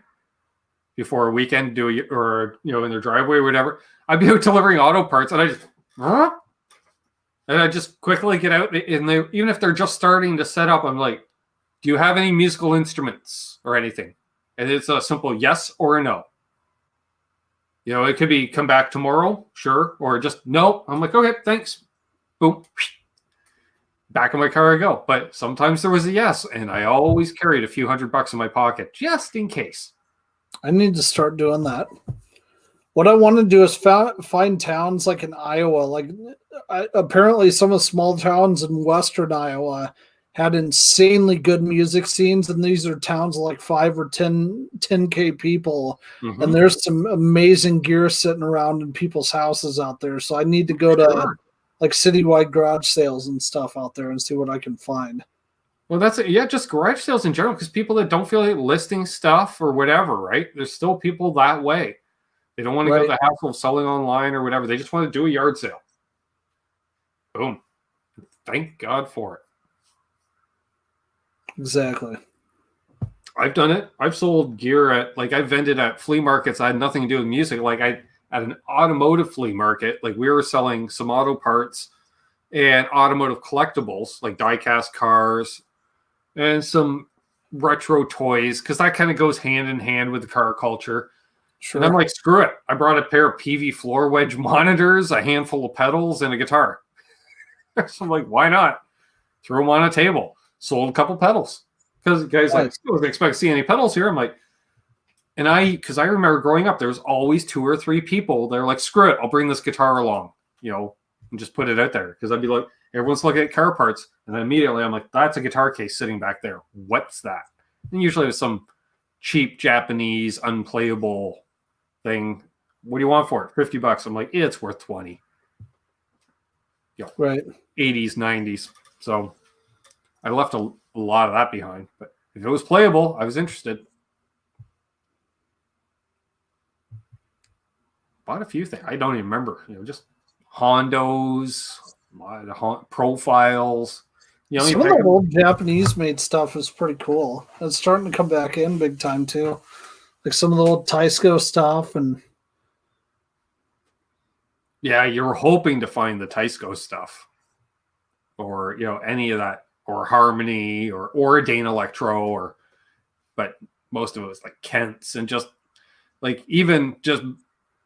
before a weekend, in their driveway or whatever, I'd be out delivering auto parts, and I just quickly get out, and even if they're just starting to set up, I'm like, Do you have any musical instruments or anything? And it's a simple yes or a no. You know, it could be come back tomorrow, sure, or just no. I'm like, okay, thanks. Boom. Back in my car I go. But sometimes there was a yes, and I always carried a few $100 in my pocket just in case. I need to start doing that. What I want to do is find towns like in Iowa. Like apparently some of the small towns in western Iowa had insanely good music scenes, and these are towns of like 5 or 10K people. Mm-hmm. And there's some amazing gear sitting around in people's houses out there. So I need to go to like citywide garage sales and stuff out there and see what I can find. Well, that's it. Yeah, just garage sales in general, because people that don't feel like listing stuff or whatever, right? There's still people that way. They don't want to go the hassle of selling online or whatever. They just want to do a yard sale. Boom. Thank God for it. Exactly. I've done it. I've sold gear at, like, I've vended at flea markets. I had nothing to do with music. Like, at an automotive flea market, like, we were selling some auto parts and automotive collectibles, like die-cast cars and some retro toys, because that kind of goes hand in hand with the car culture. Sure. And I'm like, screw it. I brought a pair of PV floor wedge monitors, a handful of pedals, and a guitar. So I'm like, why not? Threw them on a table. Sold a couple pedals. Because guys like, I wasn't expect to see any pedals here. I'm like, because I remember growing up, there was always 2 or 3 people. They're like, screw it. I'll bring this guitar along, you know, and just put it out there. Because I'd be like, everyone's looking at car parts. And then immediately I'm like, that's a guitar case sitting back there. What's that? And usually it was some cheap Japanese unplayable thing. What do you want for it? $50. I'm like, it's worth 20. You know, right. 80s, 90s. So I left a lot of that behind. But if it was playable, I was interested. Bought a few things. I don't even remember. You know, just Hondos, profiles. You know, some of the old Japanese-made stuff is pretty cool. It's starting to come back in big time too. Like some of the old Teisco stuff, and yeah, you're hoping to find the Teisco stuff, or you know, any of that, or Harmony, or Dane Electro, but most of it was like Kent's and just like even just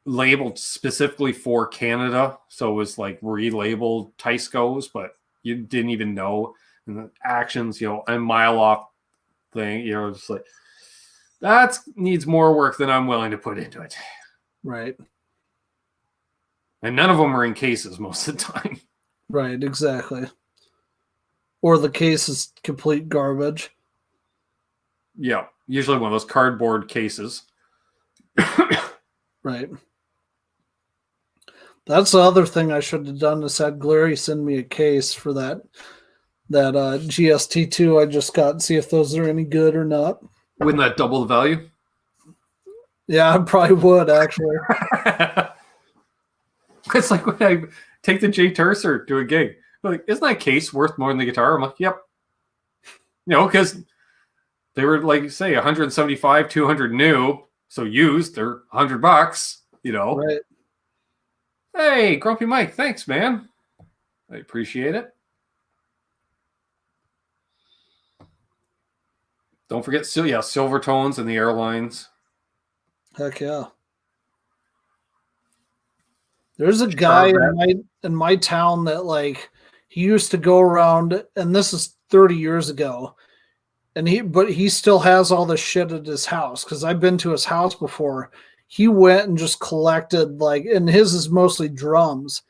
labeled specifically for Canada, so it was like relabeled Teiscos, but you didn't even know. And the actions, you know, a mile off thing, you know, just like that needs more work than I'm willing to put into it. Right. And none of them are in cases most of the time. Right, exactly. Or the case is complete garbage. Yeah, usually one of those cardboard cases. Right. That's the other thing I should have done, is had Glary send me a case for that GST2 I just got, and see if those are any good or not. Wouldn't that double the value? Yeah, I probably would, actually. It's like when I take the Jay Tercer to a gig. Like, isn't that case worth more than the guitar? I'm like, yep. You know, because they were, like you say, 175, 200 new, so used, they're $100, you know. Right. Hey, Grumpy Mike, thanks, man. I appreciate it. Don't forget, silver tones and the airlines. Heck yeah. There's a guy in my town that, like, he used to go around, and this is 30 years ago, but he still has all this shit at his house, because I've been to his house before. He went and just collected, like, and his is mostly drums.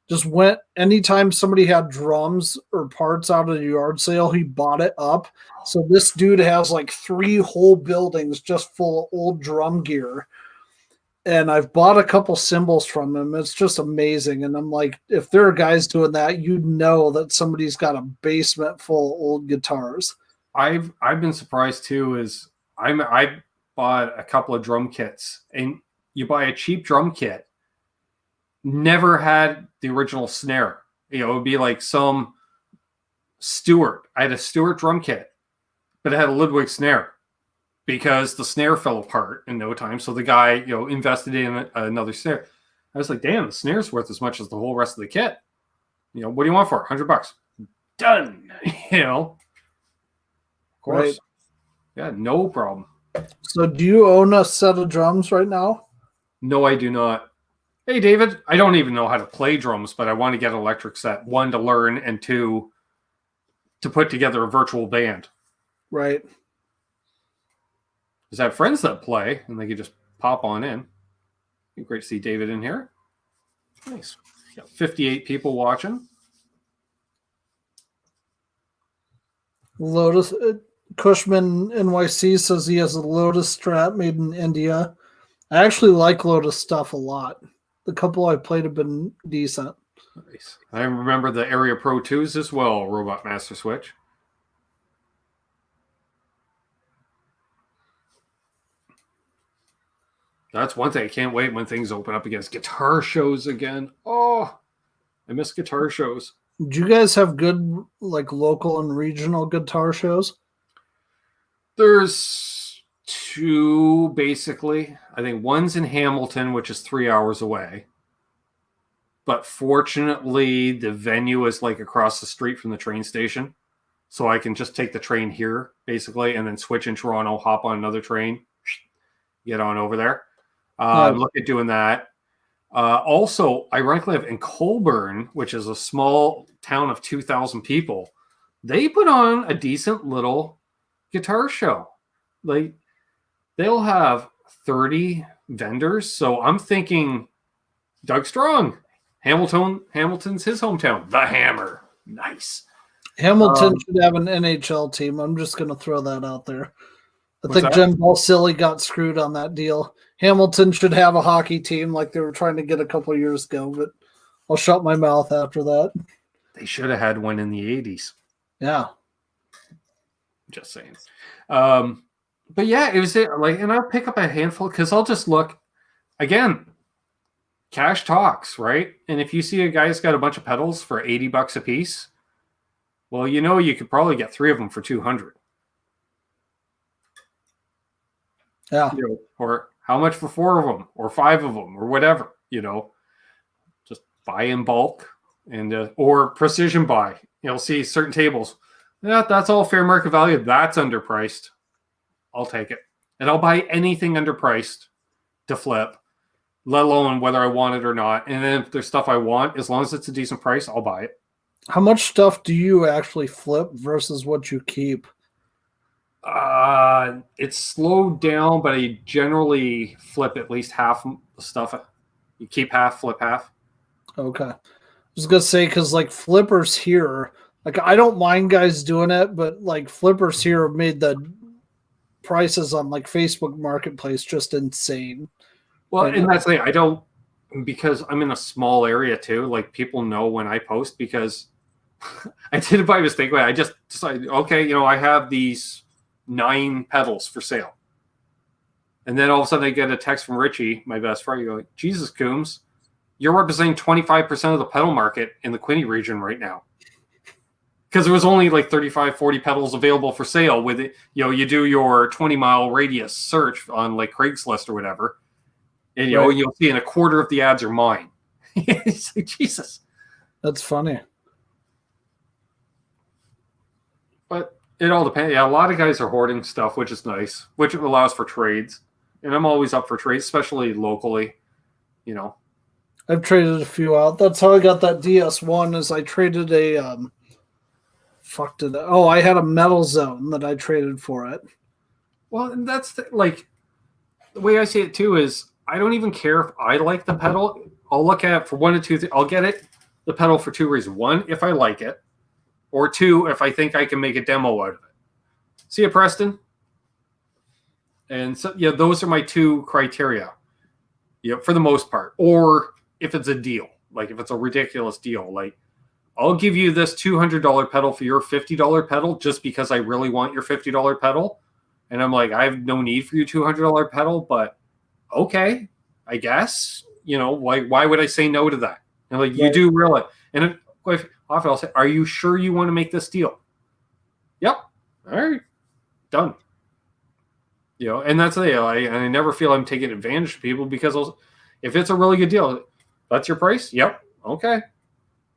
Just went, anytime somebody had drums or parts out at a yard sale, he bought it up. So this dude has like 3 whole buildings just full of old drum gear. And I've bought a couple cymbals from him. It's just amazing. And I'm like, if there are guys doing that, you know that somebody's got a basement full of old guitars. I've been surprised too. Is I bought a couple of drum kits, and you buy a cheap drum kit, never had the original snare. You know, it would be like some Stewart. I had a Stewart drum kit, but it had a Ludwig snare, because the snare fell apart in no time. So the guy, you know, invested in another snare. I was like, damn, the snare's worth as much as the whole rest of the kit. You know, what do you want for it? $100. Done. You know, of course. Right. Yeah, no problem. So do you own a set of drums right now? No, I do not. Hey, David, I don't even know how to play drums, but I want to get an electric set. 1, to learn, and 2, to put together a virtual band. Right. Because I have friends that play, and they can just pop on in. Great to see David in here. Nice. Got 58 people watching. Lotus Cushman NYC says he has a Lotus Strat made in India. I actually like Lotus stuff a lot. The couple I played have been decent. Nice. I remember the Area Pro 2s as well, Robot Master Switch. That's one thing. I can't wait when things open up against guitar shows again. Oh, I miss guitar shows. Do you guys have good, like, local and regional guitar shows? There's 2, basically. I think one's in Hamilton, which is 3 hours away. But fortunately, the venue is like across the street from the train station. So I can just take the train here, basically, and then switch in Toronto, hop on another train, get on over there. Look at doing that. Also, ironically, in Colborne, which is a small town of 2,000 people, they put on a decent little guitar show. Like, they'll have 30 vendors. So I'm thinking Doug Strong, Hamilton's his hometown, the Hammer. Nice. Hamilton should have an NHL team. I'm just going to throw that out there. I think that? Jim Balsillie got screwed on that deal. Hamilton should have a hockey team like they were trying to get a couple of years ago, but I'll shut my mouth after that. They should have had one in the 80s. Yeah. Just saying. But yeah, it was like, and I'll pick up a handful because I'll just look again. Cash talks, right? And if you see a guy's got a bunch of pedals for $80 a piece, well, you know, you could probably get 3 of them for $200. Yeah. You know, or how much for 4 of them or 5 of them or whatever, you know, just buy in bulk and, or precision buy, you'll see certain tables. Yeah, that's all fair market value. That's underpriced. I'll take it. And I'll buy anything underpriced to flip, let alone whether I want it or not. And then if there's stuff I want, as long as it's a decent price, I'll buy it. How much stuff do you actually flip versus what you keep? It's slowed down, but I generally flip at least half the stuff. You keep half, flip half. Okay. I was going to say, because like flippers here, like I don't mind guys doing it, but like flippers here made the prices on like Facebook Marketplace just insane. Well, and that's the thing. I don't, because I'm in a small area too, like people know when I post because I did it by mistake. I just decided, okay, you know, I have these 9 pedals for sale. And then all of a sudden I get a text from Richie, my best friend, going, Jesus, Coombs, you're representing 25% of the pedal market in the Quinte region right now. Because there was only like 35, 40 pedals available for sale with it. You know, you do your 20-mile radius search on like Craigslist or whatever. And, you know, you'll see in a quarter of the ads are mine. It's like, Jesus. That's funny. But it all depends. Yeah, a lot of guys are hoarding stuff, which is nice, which allows for trades. And I'm always up for trades, especially locally, you know. I've traded a few out. That's how I got that DS1 is I traded a I had a Metal Zone that I traded for it. Well, and that's like the way I see it too is I don't even care if I like the pedal. I'll look at it for 1 of 2 things. I'll get the pedal for 2 reasons. 1, if I like it, or 2, if I think I can make a demo out of it. See you, Preston. And so, yeah, those are my 2 criteria. Yeah, for the most part. Or if it's a deal, like if it's a ridiculous deal, like I'll give you this $200 pedal for your $50 pedal just because I really want your $50 pedal. And I'm like, I have no need for your $200 pedal, but okay, I guess, you know, why would I say no to that? And like, you do realize, and often I'll say, are you sure you want to make this deal? Yep. All right. Done. You know, and that's the thing. I never feel I'm taking advantage of people because if it's a really good deal, that's your price. Yep. Okay.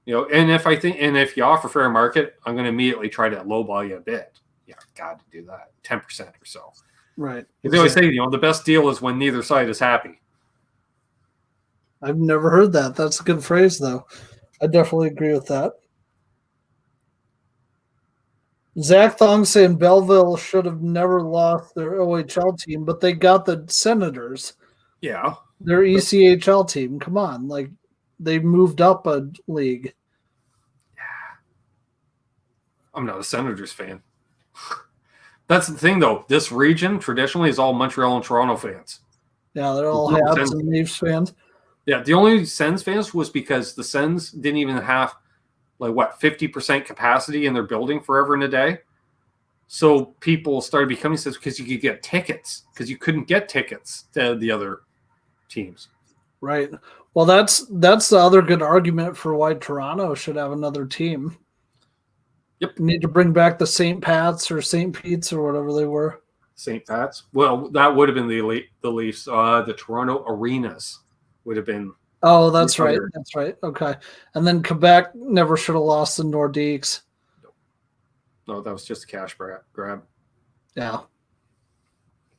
You know, and if you offer fair market, I'm going to immediately try to lowball you a bit, yeah, got to do that 10% or so. Right. They always say, the best deal is when neither side is happy. I've never heard that. That's a good phrase, though. I definitely agree with that. Zach Thong saying Belleville should have never lost their OHL team, but they got the Senators. Yeah. Their ECHL team. Come on. Like, they moved up a league. I'm not a Senators fan. That's the thing, though. This region traditionally is all Montreal and Toronto fans. Yeah, they're all Habs and Leafs fans. Yeah, the only Sens fans was because the Sens didn't even have, 50% capacity in their building forever and a day. So people started becoming Sens because you could get tickets, because you couldn't get tickets to the other teams. Right. Well, that's the other good argument for why Toronto should have another team. Yep. You need to bring back the St. Pat's or St. Pete's or whatever they were. St. Pat's? Well, that would have been the Leafs. The Toronto Arenas would have been. Oh, that's right. That's right. Okay. And then Quebec never should have lost the Nordiques. No, that was just a cash grab. Yeah.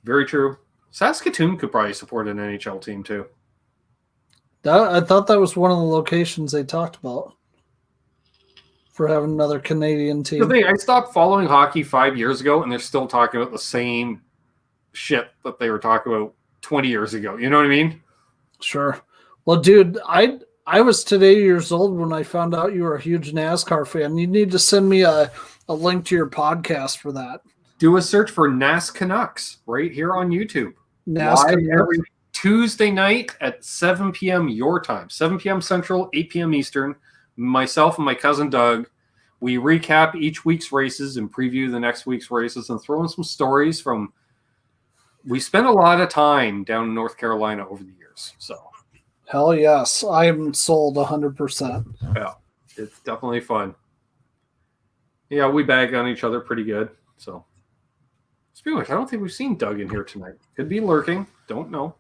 Very true. Saskatoon could probably support an NHL team, too. I thought that was one of the locations they talked about for having another Canadian team. The thing, I stopped following hockey 5 years ago, and they're still talking about the same shit that they were talking about 20 years ago. You know what I mean? Sure. Well, dude, I was today years old when I found out you were a huge NASCAR fan. You need to send me a link to your podcast for that. Do a search for NAS Canucks right here on YouTube. NASCAR every Tuesday night at 7 p.m. your time, 7 p.m. Central, 8 p.m. Eastern. Myself and my cousin Doug, we recap each week's races and preview the next week's races and throw in some stories from. We spent a lot of time down in North Carolina over the years, so. Hell yes, I am sold 100%. Yeah, it's definitely fun. Yeah, we bag on each other pretty good. So, speaking of which, I don't think we've seen Doug in here tonight. Could be lurking. Don't know.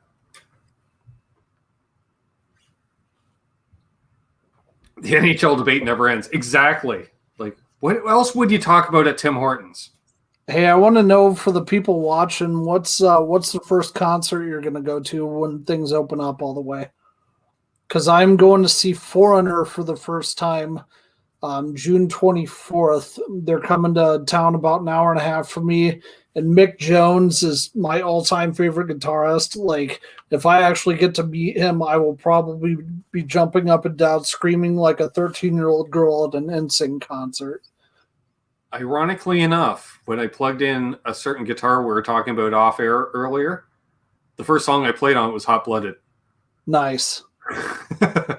The NHL debate never ends. Exactly. Like, what else would you talk about at Tim Hortons? Hey, I want to know for the people watching, what's the first concert you're going to go to when things open up all the way? Because I'm going to see Foreigner for the first time June 24th. They're coming to town about an hour and a half from me. And Mick Jones is my all-time favorite guitarist. Like, if I actually get to meet him, I will probably be jumping up and down, screaming like a 13-year-old girl at an NSYNC concert. Ironically enough, when I plugged in a certain guitar we were talking about off air earlier, the first song I played on was Hot Blooded. Nice. I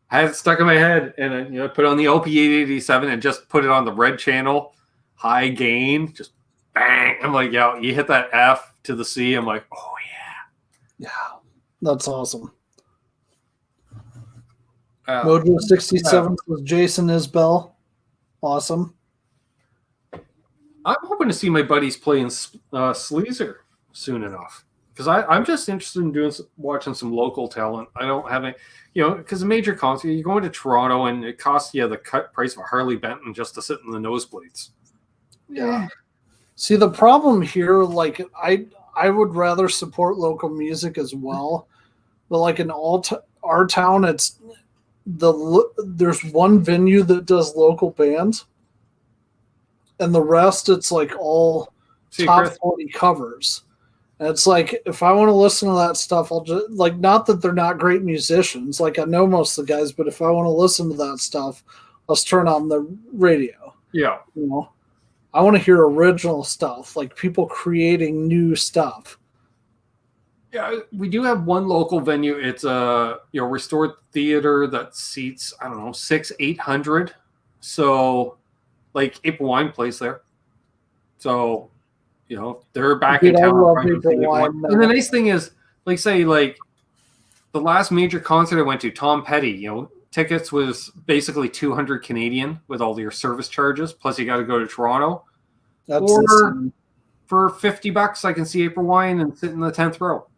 had it stuck in my head, and I put it on the LP887 and just put it on the red channel, high gain, just bang. I'm like, yeah, you hit that F to the C. I'm like, oh yeah. Yeah, that's awesome. Mojo 67 was Jason Isbell. Awesome. I'm hoping to see my buddies playing Sleazer soon enough. Because I'm just interested in watching some local talent. I don't have any, because a major concert, you're going to Toronto and it costs you the cut price of a Harley Benton just to sit in the nosebleeds. Yeah. See, the problem here, like, I would rather support local music as well. But like in our town, there's one venue that does local bands. And the rest, it's like all top 40 covers. And it's like, if I want to listen to that stuff, I'll just, like, not that they're not great musicians. Like, I know most of the guys, but if I want to listen to that stuff, let's turn on the radio. Yeah. I want to hear original stuff, like people creating new stuff. Yeah, we do have one local venue. It's a restored theater that seats, I don't know, 600-800. So, like, April Wine plays there. So, they're back in town. And the nice thing is, the last major concert I went to, Tom Petty, tickets was basically 200 Canadian with all your service charges. Plus, you got to go to Toronto. For $50, I can see April Wine and sit in the 10th row.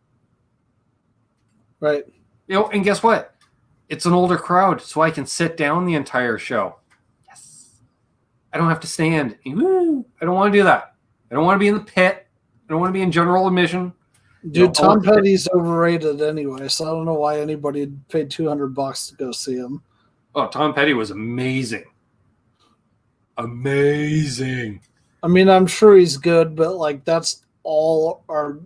Right. And guess what? It's an older crowd, so I can sit down the entire show. Yes. I don't have to stand. Woo! I don't want to do that. I don't want to be in the pit. I don't want to be in general admission. Dude, Tom Petty's overrated anyway, so I don't know why anybody paid $200 to go see him. Oh, Tom Petty was amazing. Amazing. I mean, I'm sure he's good, but like that's all our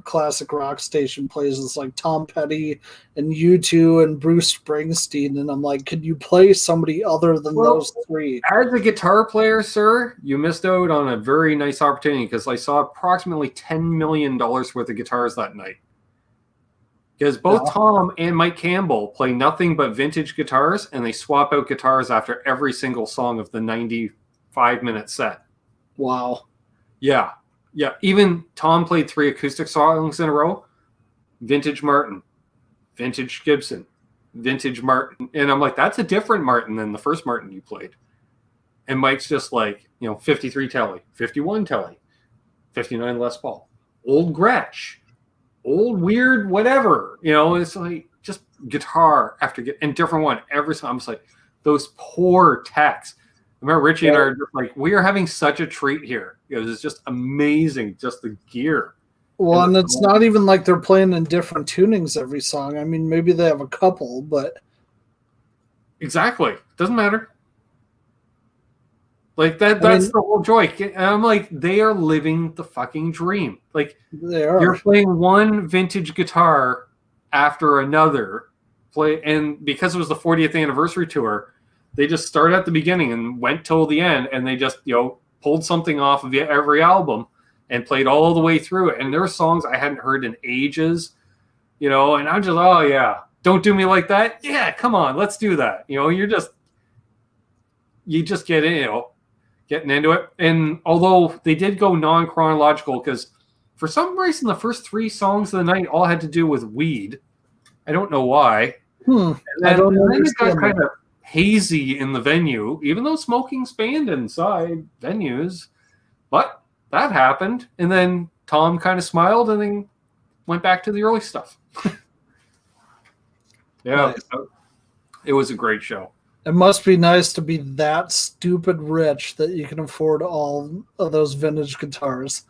classic rock station plays is like Tom Petty and U2 and Bruce Springsteen, and I'm like, could you play somebody other than those three? As a guitar player, sir, you missed out on a very nice opportunity because I saw approximately $10 million worth of guitars that night. Because both Tom and Mike Campbell play nothing but vintage guitars, and they swap out guitars after every single song of the 95-minute set. Wow. Yeah. Yeah. Even Tom played 3 acoustic songs in a row. Vintage Martin, vintage Gibson, vintage Martin. And I'm like, that's a different Martin than the first Martin you played. And Mike's just like, 53 Telly, 51 Telly, 59 Les Paul, old Gretsch, old weird whatever. It's like just guitar after and different one every time. I'm just like, those poor techs. I remember Richie and I are just like, we are having such a treat here. It's just amazing, just the gear. Well, and it's not even like they're playing in different tunings every song. I mean, maybe they have a couple, but... Exactly. Doesn't matter. Like, that's the whole joy. And I'm like, they are living the fucking dream. Like, they are. You're playing one vintage guitar after another. And because it was the 40th anniversary tour, they just started at the beginning and went till the end, and they just, pulled something off of every album and played all the way through it. And there were songs I hadn't heard in ages, and I'm just, oh yeah, Don't Do Me Like That. Yeah, come on, let's do that. You just get in, getting into it. And although they did go non-chronological, because for some reason the first 3 songs of the night all had to do with weed. I don't know why. And then it got kind of hazy in the venue, even though smoking's banned inside venues. But that happened, and then Tom kind of smiled and then went back to the early stuff. Yeah, nice. It was a great show. It must be nice to be that stupid rich that you can afford all of those vintage guitars.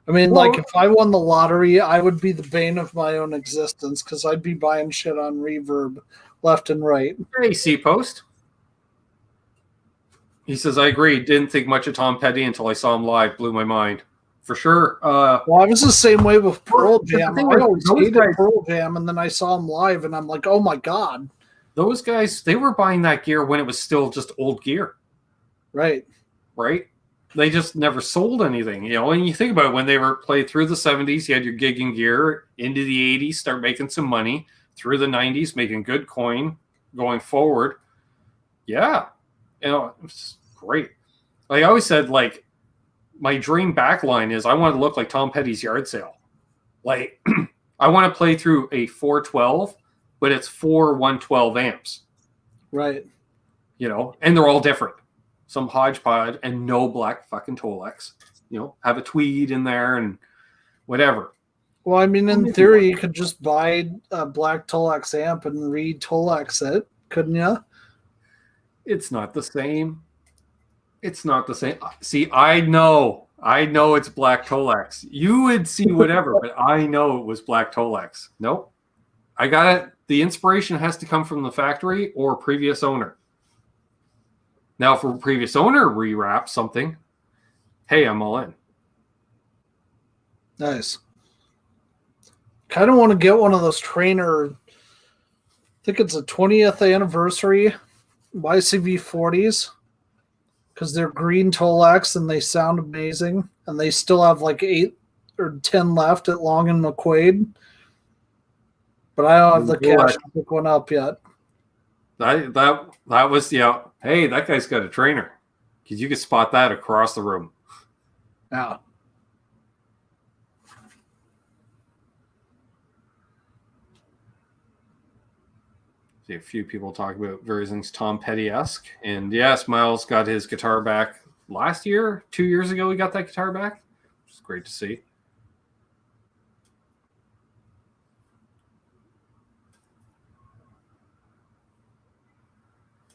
I mean, if I won the lottery, I would be the bane of my own existence because I'd be buying shit on Reverb left and right. Hey, C-Post. He says, I agree. Didn't think much of Tom Petty until I saw him live. Blew my mind. For sure. Well, I was the same way with Pearl Jam. I always hated Pearl Jam, and then I saw him live, and I'm like, oh my God. Those guys, they were buying that gear when it was still just old gear. Right. They just never sold anything, And you think about it, when they were played through the 70s, you had your gigging gear. Into the 80s, start making some money. Through the 90s, making good coin. Going forward. Yeah. It's great. Like I always said, my dream backline is I want to look like Tom Petty's yard sale. Like, I want to play through a 412, but it's 4 112 amps. Right. And they're all different. Some hodgepodge and no black fucking Tolex. Have a tweed in there and whatever. Well, I mean, in theory, you could just buy a black Tolex amp and re-Tolex it, couldn't you? It's not the same. It's not the same. See, I know it's black Tolex. You would see whatever, but I know it was black Tolex. Nope. I got it. The inspiration has to come from the factory or previous owner. Now, if a previous owner rewraps something, hey, I'm all in. Nice. Kind of want to get one of those Trainer, I think it's a 20th anniversary YCV 40s, because they're green Tolex and they sound amazing, and they still have 8 or 10 left at Long and McQuaid. But I don't have the cash to pick one up yet. That was, hey, that guy's got a Trainer, because you could spot that across the room. Yeah. See a few people talk about various things Tom Petty-esque. And yes, Miles got his guitar back last year, 2 years ago. He got that guitar back. Which is great to see.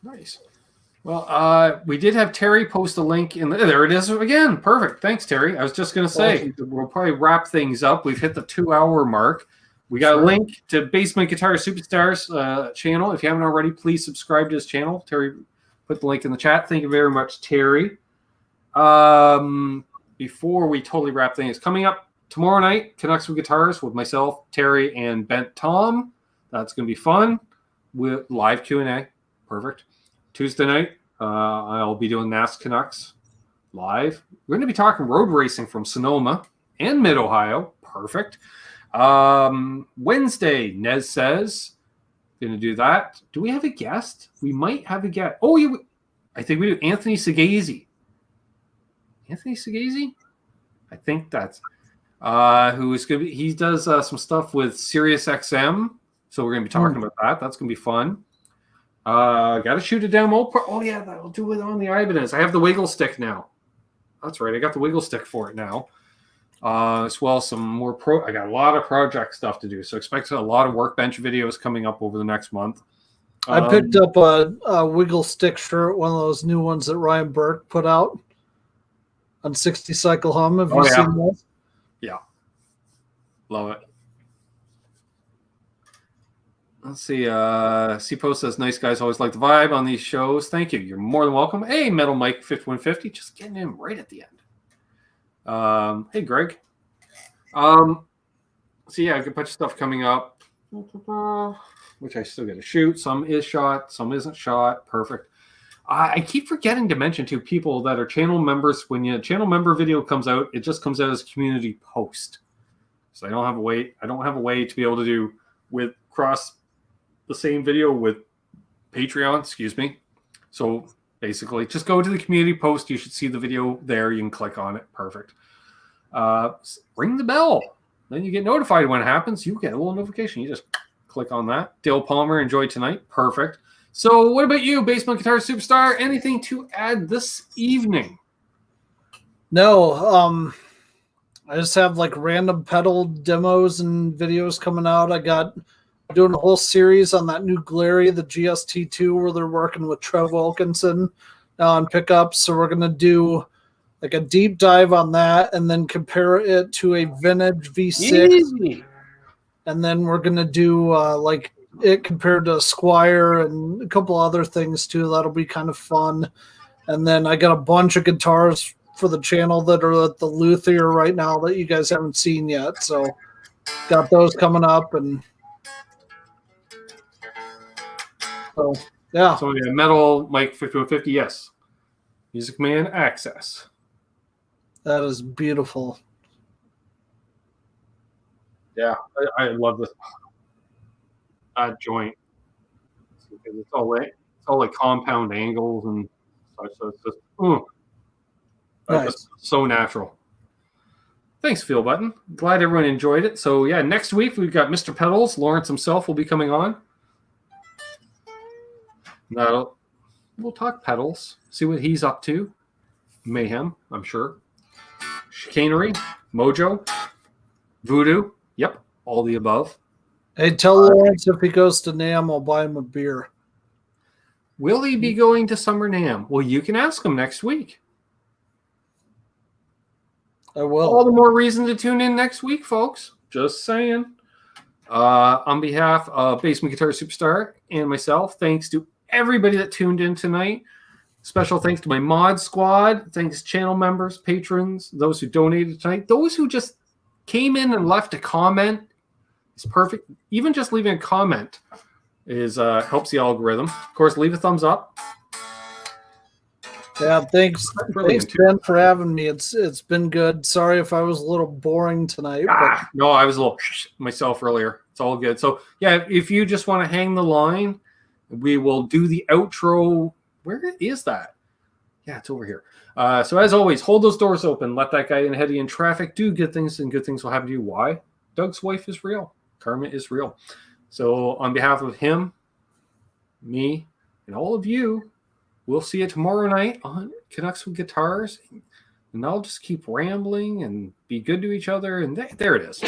Nice. Well, we did have Terry post a link in there. It is again. Perfect. Thanks, Terry. I was just going to say we'll probably wrap things up. We've hit the 2-hour mark. We got a link to Basement Guitar Superstars channel. If you haven't already, please subscribe to his channel. Terry put the link in the chat. Thank you very much, Terry. Before we totally wrap things, coming up tomorrow night, Canucks with Guitars with myself, Terry, and Bent Tom. That's going to be fun. With live Q&A. Perfect. Tuesday night, I'll be doing NAS Canucks live. We're going to be talking road racing from Sonoma and Mid-Ohio. Perfect. Wednesday, Nez says, going to do that. Do we have a guest? We might have a guest. Oh, I think we do. Anthony Segazy. Anthony Segazy? I think that's who is going to be. He does some stuff with Sirius XM. So we're going to be talking about that. That's going to be fun. Got to shoot a demo. Oh, yeah, I'll do it on the Ibanez. I have the wiggle stick now. That's right. I got the wiggle stick for it now. As well as some more I got a lot of project stuff to do. So expect a lot of workbench videos coming up over the next month. I picked up a wiggle stick shirt, one of those new ones that Ryan Burke put out on 60 Cycle Hum. Have you seen those? Yeah. Love it. Let's see. C-Post says, nice guys, always like the vibe on these shows. Thank you. You're more than welcome. Hey, Metal Mike 5150, just getting in right at the end. Hey, Greg. So yeah, a good bunch of stuff coming up, which I still got to shoot. Some is shot, some isn't shot. Perfect. I keep forgetting to mention to people that are channel members, when your channel member video comes out, it just comes out as community post. So I don't have a way to be able to do with cross the same video with Patreon, excuse me. So basically, just go to the community post. You should see the video there. You can click on it. Perfect. Ring the bell. Then you get notified when it happens. You get a little notification. You just click on that. Dale Palmer, enjoy tonight. Perfect. So what about you, Basement Guitar Superstar? Anything to add this evening? No. I just have like random pedal demos and videos coming out. I got doing a whole series on that new Glary, the GST2, where they're working with Trev Wilkinson on pickups. So we're going to do like a deep dive on that and then compare it to a vintage V6. Easy. And then we're going to do like it compared to a Squire and a couple other things too. That'll be kind of fun. And then I got a bunch of guitars for the channel that are at the luthier right now that you guys haven't seen yet. So got those coming up. And so, yeah. So yeah, Metal Mike 5150, yes. Music Man Access. That is beautiful. Yeah, I love this joint. It's all like compound angles and such. So it's just Nice. just so natural. Thanks, Phil Button. Glad everyone enjoyed it. So yeah, next week we've got Mr. Pedals. Lawrence himself will be coming on. Now we'll talk pedals, see what he's up to. Mayhem, I'm sure. Chicanery, Mojo, Voodoo. Yep, all the above. Hey, tell Lawrence if he goes to NAMM, I'll buy him a beer. Will he be going to Summer NAMM? Well, you can ask him next week. I will. All the more reason to tune in next week, folks. Just saying. On behalf of Basement Guitar Superstar and myself, thanks to everybody that tuned in tonight. Special thanks to my mod squad. Thanks channel members, patrons, those who donated tonight, those who just came in and left a comment. It's perfect. Even just leaving a comment is helps the algorithm. Of course, leave a thumbs up. Yeah, thanks Ben, for having me. It's been good. Sorry if I was a little boring tonight. No, I was a little myself earlier. It's all good. So yeah, if you just want to hang the line, we will do the outro. Where is that? Yeah, it's over here. So as always, hold those doors open. Let that guy in ahead of you in traffic. Do good things, and good things will happen to you. Why? Doug's wife is real. Karma is real. So on behalf of him, me, and all of you, we'll see you tomorrow night on Canucks with Guitars. And I'll just keep rambling and be good to each other. And there it is.